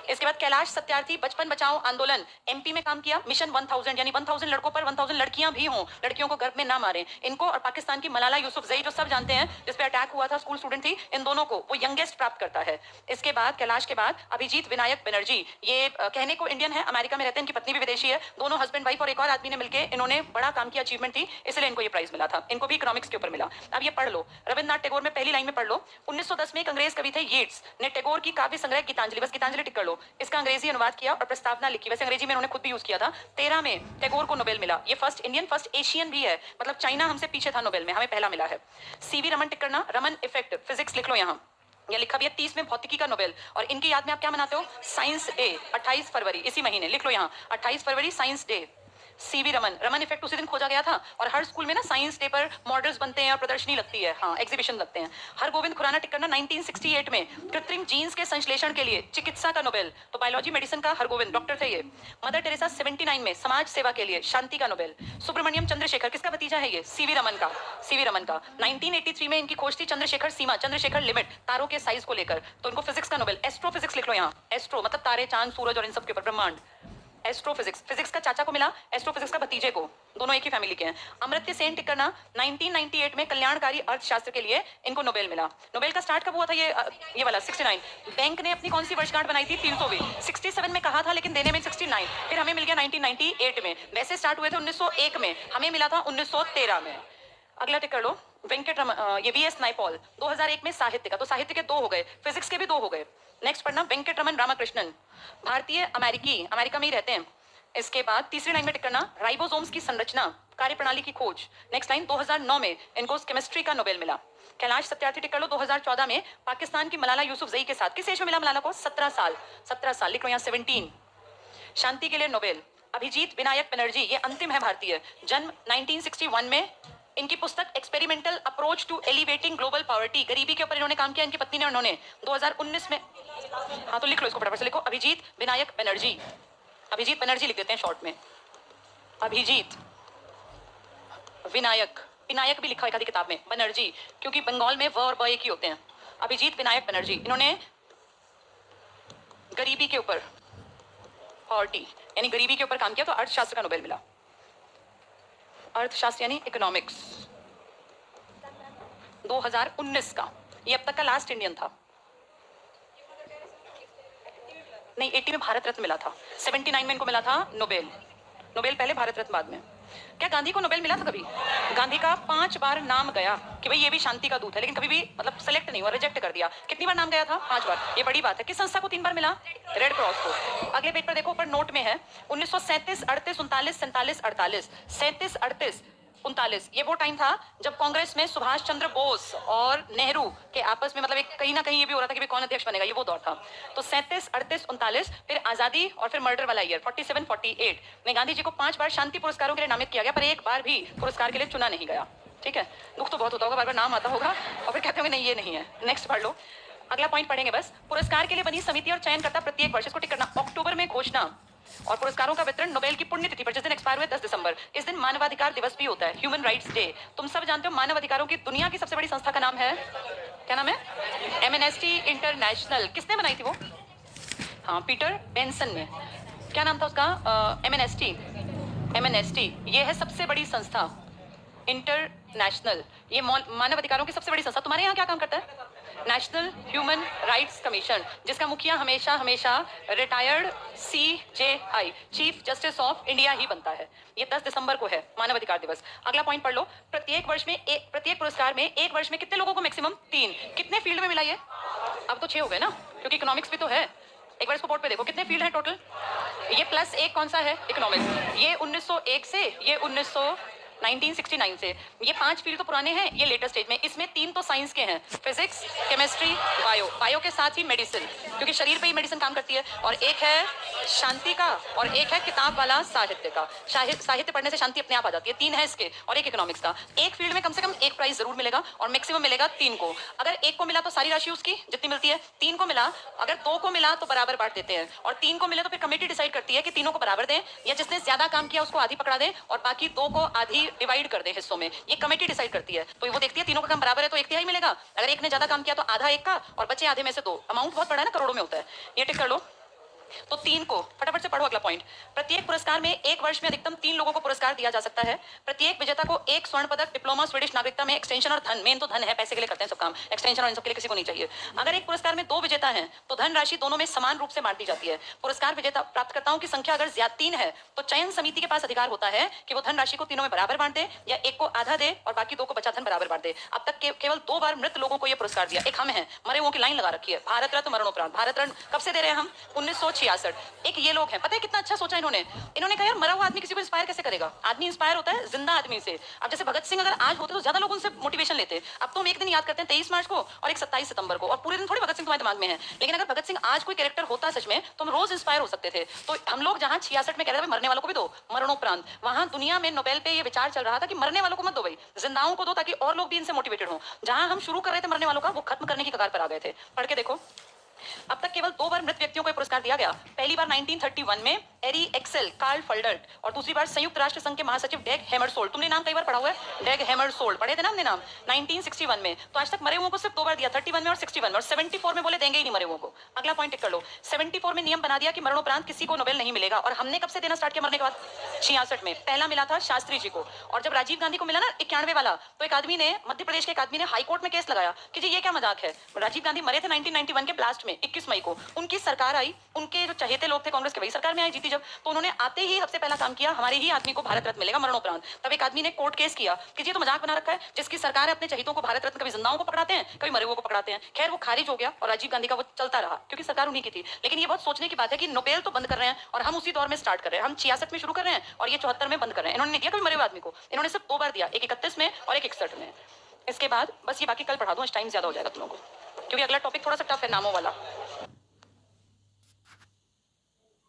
इसके बाद कैलाश सत्यार्थी, बचपन बचाओ आंदोलन, एमपी में काम किया। मिशन 1000 यानी 1000 लड़कों पर 1000 लड़कियां भी हों, लड़कियों को गर्भ में ना मारें। इनको और पाकिस्तान की मलाला यूसुफजई, जो सब जानते हैं, जिस पे अटैक हुआ था, स्कूल स्टूडेंट थी, इन दोनों को वो यंगेस्ट प्राप्त करता है। इसके बाद कैलाश के बाद अभिजीत विनायक बनर्जी, ये कहने को इंडियन है, अमेरिका में रहते हैं, इनकी पत्नी भी विदेशी है। दोनों हस्बैंड वाइफ और एक और आदमी ने मिलकर इन्होंने बड़ा काम किया, अचीवमेंट थी, इसलिए इनको ये प्राइज मिला था। इनको भी इकोनॉमिक्स के ऊपर मिला। अब ये पढ़ लो, रविन्द्रनाथ टैगोर में पहली लाइन में पढ़ लो। 1910 में एक अंग्रेज कवि थे येट्स, ने टैगोर की काव्य संग्रह गीतांजलि, बस गीतांजलि टिक कर लो, इसका अंग्रेजी अनुवाद किया और प्रस्तावना लिखी। वैसे अंग्रेजी में उन्होंने खुद भी यूज किया था। 13 में टैगोर को नोबेल मिला। ये फर्स्ट इंडियन, फर्स्ट एशियन भी है, मतलब चाइना हमसे पीछे था नोबेल में, हमें पहला मिला है। सीवी रमन टिक करना। रमन इफेक्ट फिजिक्स लिख लो यहाँ, यह लिखा भी है 30 में भौतिकी का नोबेल। और इनकी याद में आप क्या मनाते हो? साइंस डे, 28 फरवरी, इसी महीने लिख लो यहाँ, 28 फरवरी science day. C V Raman, Raman effect उसी दिन खोजा गया था। और हर स्कूल में ना साइंस डे पर मॉडल्स बनते हैं और प्रदर्शनी लगती है, हाँ एग्जीबिशन लगते हैं। हरगोविंद खुराना टिक करना। 1968 में कृत्रिम जीन्स के संश्लेषण के लिए चिकित्सा का नोबेल, तो बायोलॉजी मेडिसिन का हरगोविंद, डॉक्टर थे ये। मदर टेरेसा 79 में समाज सेवा के लिए शांति का नोबेल। सुब्रमण्यम चंद्रशेखर, किसका भतीजा है ये? सीवी रमन का, सीवी रमन का। 1983 में इनकी खोज थी चंद्रशेखर सीमा, चंद्रशेखर लिमिट, तारों के साइज को लेकर, तो इनको फिजिक्स का नोबेल। एस्ट्रोफिजिक्स लिख लो यहाँ, एस्ट्रो मतलब तारे, चांद, सूरज और इन सब के ऊपर, ब्रह्मांड। एस्ट्रोफिजिक्स, फिजिक्स का चाचा को मिला, एस्ट्रोफिजिक्स का भतीजे को, दोनों एक ही फैमिली के हैं। अमर्त्य सेन टिक करना। 1998 में कल्याणकारी अर्थशास्त्र के लिए इनको नोबेल मिला। नोबेल का स्टार्ट कब हुआ था? ये वाला 69। बैंक ने अपनी कौन सी वर्षगांठ बनाई थी? 300वीं। 67 में कहा था लेकिन देने में 69, फिर हमें मिल गया 1998 में। वैसे स्टार्ट हुए थे 1901 में, हमें मिला था 1913 में। अगला टिक कर लो, वेंकट रमन, ये वीएस नायपॉल 2001 में साहित्य का, तो साहित्य के 2 हो गए, फिजिक्स के भी 2 हो गए। नेक्स्ट पढ़ना, वेंकट रमन रामकृष्णन, भारतीय अमेरिकी, अमेरिका में ही रहते हैं। इसके बाद तीसरी लाइन में टिक करना, राइबोसोम्स की संरचना, कार्यप्रणाली की खोज। नेक्स्ट लाइन, 2009 में इनको केमिस्ट्री का नोबेल मिला। कैलाश सत्यार्थी टिक कर लो। 2014 में पाकिस्तान की मलाला यूसुफजई के साथ, किस एज में मिला मलाला को? 17 साल, 17 साल लिख लो यहाँ, 17। शांति के लिए नोबेल। अभिजीत विनायक बनर्जी, ये अंतिम है भारतीय, जन्म 1961 में। इनकी पुस्तक experimental approach to elevating global poverty, गरीबी के ऊपर इन्होंने काम किया, इनकी पत्नी ने, उन्होंने 2019 में, हाँ तो लिख लो इसको फटाफट से लिखो, अभिजीत विनायक बनर्जी। अभिजीत बनर्जी लिख देते हैं शॉर्ट में, अभिजीत विनायक, विनायक भी लिखा है एक किताब में, बनर्जी, क्योंकि बंगाल में व और ब एक ही होते हैं। अभिजीत विनायक बनर्जी, इन्होंने गरीबी के ऊपर, पॉवर्टी यानी गरीबी के ऊपर काम किया, तो अर्थशास्त्र का नोबेल मिला। अर्थशास्त्र यानी इकोनॉमिक्स, 2019 का, ये अब तक का लास्ट इंडियन था। नहीं, 80 में भारत रत्न मिला था, 79 में इनको मिला था नोबेल। नोबेल पहले, भारत रत्न बाद में। क्या गांधी को नोबेल मिला था कभी? गांधी का 5 बार नाम गया कि भाई ये भी शांति का दूत है, लेकिन कभी भी मतलब सेलेक्ट नहीं हुआ, रिजेक्ट कर दिया। कितनी बार नाम गया था? 5 बार, ये बड़ी बात है। किस संस्था को 3 बार मिला? रेड क्रॉस को। अगले पेज पर देखो, ऊपर नोट में है 1937, 38, 39, 47, 48, 37, 38, 39, ये वो टाइम था जब कांग्रेस में सुभाष चंद्र बोस और नेहरू के आपस में मतलब एक कहीं ना कहीं ये भी हो रहा था कि भी कौन अध्यक्ष बनेगा, ये वो दौर था। तो 37, 38, 39, फिर आजादी और फिर मर्डर वाला ईयर 47, 48 में गांधी जी को 5 बार शांति पुरस्कारों के लिए नामित किया गया, पर एक बार भी पुरस्कार के लिए चुना नहीं गया। ठीक है, दुख तो बहुत होता होगा, बार बार नाम आता होगा और फिर कहते होंगे नहीं ये नहीं है। नेक्स्ट पढ़ लो, अगला पॉइंट पढ़ेंगे बस। पुरस्कार के लिए बनी समिति और चयन करता प्रत्येक वर्ष, इसको टिक करना। अक्टूबर में घोषणा और पुरस्कारों का वितरण नोबेल की पुण्यतिथि पर, जिस दिन एक्सपायर हुए 10 दिसंबर, इस दिन मानवाधिकार दिवस भी होता है, ह्यूमन राइट्स डे। तुम सब जानते हो मानव अधिकारों की दुनिया की सबसे बड़ी संस्था का नाम है, क्या नाम है? Amnesty international. किसने बनाई थी वो? हाँ, पीटर बेंसन ने। क्या नाम था उसका? एमनेस्टी। एमनेस्टी ये है सबसे बड़ी संस्था इंटरनेशनल, ये मानव अधिकारों की सबसे बड़ी संस्था। तुम्हारे यहाँ क्या काम करता है? नेशनल ह्यूमन राइट्स कमीशन, जिसका मुखिया हमेशा हमेशा retired CJI, chief justice of India ही बनता है। ये 10 दिसंबर को है मानव अधिकार दिवस। अगला पॉइंट पढ़ लो। प्रत्येक पुरस्कार में एक वर्ष में कितने लोगों को मैक्सिमम 3, कितने फील्ड में मिला ये? अब तो 6 हो गए ना, क्योंकि इकोनॉमिक्स भी तो है। एक बार इसको बोर्ड पे देखो कितने फील्ड है टोटल। ये प्लस एक कौन सा है? इकोनॉमिक्स। ये 1901 से, ये 1969 से। ये 5 फील्ड तो पुराने हैं, ये लेटेस्ट स्टेज में। इसमें 3 तो साइंस के हैं, फिजिक्स, केमिस्ट्री, बायो के साथ ही मेडिसिन, क्योंकि शरीर पे ही मेडिसिन काम करती है। और एक है शांति का, और एक है किताब वाला साहित्य का। साहित्य पढ़ने से शांति अपने आप आ जाती है। 3 है इसके, और एक इकोनॉमिक्स का। एक फील्ड में कम से कम एक प्राइज जरूर मिलेगा, और मैक्सिमम मिलेगा 3 को। अगर एक को मिला तो सारी राशि उसकी जितनी मिलती है, 3 को मिला, अगर 2 को मिला तो बराबर बांट देते हैं, और 3 को मिले तो फिर कमेटी डिसाइड करती है कि तीनों को बराबर दें, या जिसने ज्यादा काम किया उसको आधी पकड़ा दें, और बाकी 2 को आधी डिवाइड कर दें हिस्सों में। ये कमेटी डिसाइड करती है। तो वो देखती है तीनों का काम बराबर है तो 1/3 मिलेगा, अगर एक ने ज्यादा काम किया तो आधा एक का, और बचे आधे में से 2। अमाउंट बहुत बड़ा है ना, करोड़ों में होता है। ये टिक कर लो। तो 3 को फटाफट से पढ़ो। अगला पॉइंट, प्रत्येक पुरस्कार में एक वर्ष में अधिकतम 3 लोगों को पुरस्कार दिया जा सकता है। प्रत्येक विजेता को 1 स्वर्ण पदक, डिप्लोमा, स्वीडिश नागरिकता में एक्सटेंशन और धन, मेन तो धन है, पैसे के लिए करते हैं सब काम, एक्सटेंशन और इन सब के लिए किसी को नहीं चाहिए। अगर एक पुरस्कार में 2 विजेता हैं तो धन राशि दोनों में समान रूप से बांट दी जाती है। पुरस्कार विजेता प्राप्तकर्ताओं की संख्या अगर 3 है तो चयन समिति के पास अधिकार होता है कि वो धन राशि को तीनों में बराबर बांट दे, या एक को आधा दे और बाकी 2 को बचा धन बराबर बांट दे। अब तक केवल 2 बार मृत लोगों को यह पुरस्कार दिया। एक हम हैं, मरे हुओं की लाइन लगा रखी है, भारत रत्न, मरणोपरांत। भारत रत्न कब से दे रहे हैं हम? 1966। एक ये लोग हैं, पता है कितना अच्छा सोचा इन्होंने। इन्होंने कहा यार मरा हुआ आदमी किसी को इंस्पायर कैसे करेगा? आदमी इंस्पायर होता है जिंदा आदमी से। अब जैसे भगत सिंह अगर आज होते तो ज्यादा लोग उनसे मोटिवेशन लेते। अब तो हम एक दिन याद करते हैं 23 मार्च को और एक 27 सितंबर को, और पूरे दिन थोड़ी भगत सिंह तुम्हारे दिमाग में है। लेकिन अगर भगत सिंह आज कोई कैरेक्टर होता सच में तो हम रोज इंस्पायर हो सकते थे। तो हम लोग जहां 66 में कह रहे थे मरने वालों को भी दो, मरणोपरांत, वहां दुनिया में नोबेल पे ये विचार चल रहा था कि मरने वालों को मत दो भाई, जिंदाओं को दो, ताकि और लोग भी इनसे मोटिवेटेड हो। जहां हम शुरू कर रहे थे मरने वालों का, वो खत्म करने की कगार पर आ गए थे। पढ़ के देखो। अब तक केवल 2 बार मृत व्यक्तियों को यह पुरस्कार दिया गया। पहली बार 1931 में एरी एक्सेल कार्ल फल्डर्ट, और दूसरी बार संयुक्त राष्ट्र संघ के महासचिव डेग हैमरसोल्ड। तुमने नाम कई बार पढ़ा हुआ है, डेग हैमरसोल्ड, पढ़े थे ना हमने नाम, 1961 में। तो आज तक मरे हुओं को सिर्फ 2 बार दिया, 31 में और 61 में, और 74 में बोले देंगे ही नहीं मरे हुओं को। अगला पॉइंट टिक कर लो। 74 में नियम बना दिया कि मरणोपरांत किसी को नोबेल नहीं मिलेगा, और हमने कब से देना स्टार्ट किया मरने के बाद? 66 में। पहला मिला था शास्त्री जी को, और जब राजीव गांधी को मिला ना 91 वाला, तो एक आदमी ने, मध्य प्रदेश के एक आदमी ने हाई कोर्ट में केस लगाया कि जी ये क्या मजाक है। राजीव गांधी मरे थे 1991 के ब्लास्ट में 21 मई को। उनकी सरकार आई, उनके जो चहेते लोग थे कांग्रेस के, वही सरकार में आई, जीती जब, तो उन्होंने आते ही सबसे पहला काम किया, हमारे ही आदमी को भारत रत्न मिलेगा मरणोपरांत। तब एक आदमी ने कोर्ट केस किया कि ये तो मजाक बना रखा है, जिसकी सरकार है अपने चहेतों को भारत रत्न, कभी जिंदाओं को पकड़ाते हैं, कभी मरे हुओं को पकड़ाते हैं। खैर वो खारिज हो गया और राजीव गांधी का वो चलता रहा, क्योंकि सरकार उन्हीं की थी। लेकिन ये बहुत सोचने की बात है कि नोबेल तो बंद कर रहे हैं, और हम उसी दौर में स्टार्ट कर रहे हैं। हम 66 में शुरू कर रहे हैं और ये 74 में बंद कर रहे हैं। इन्होंने नहीं दिया कभी मरे हुए आदमी को, इन्होंने सिर्फ 2 बार दिया, एक 31 में और एक 61 में। इसके बाद बस ये बाकी कल पढ़ा दूं, टाइम ज्यादा हो जाएगा तुम लोगों को, क्योंकि अगला टॉपिक थोड़ा सा टफ है, नामों वाला।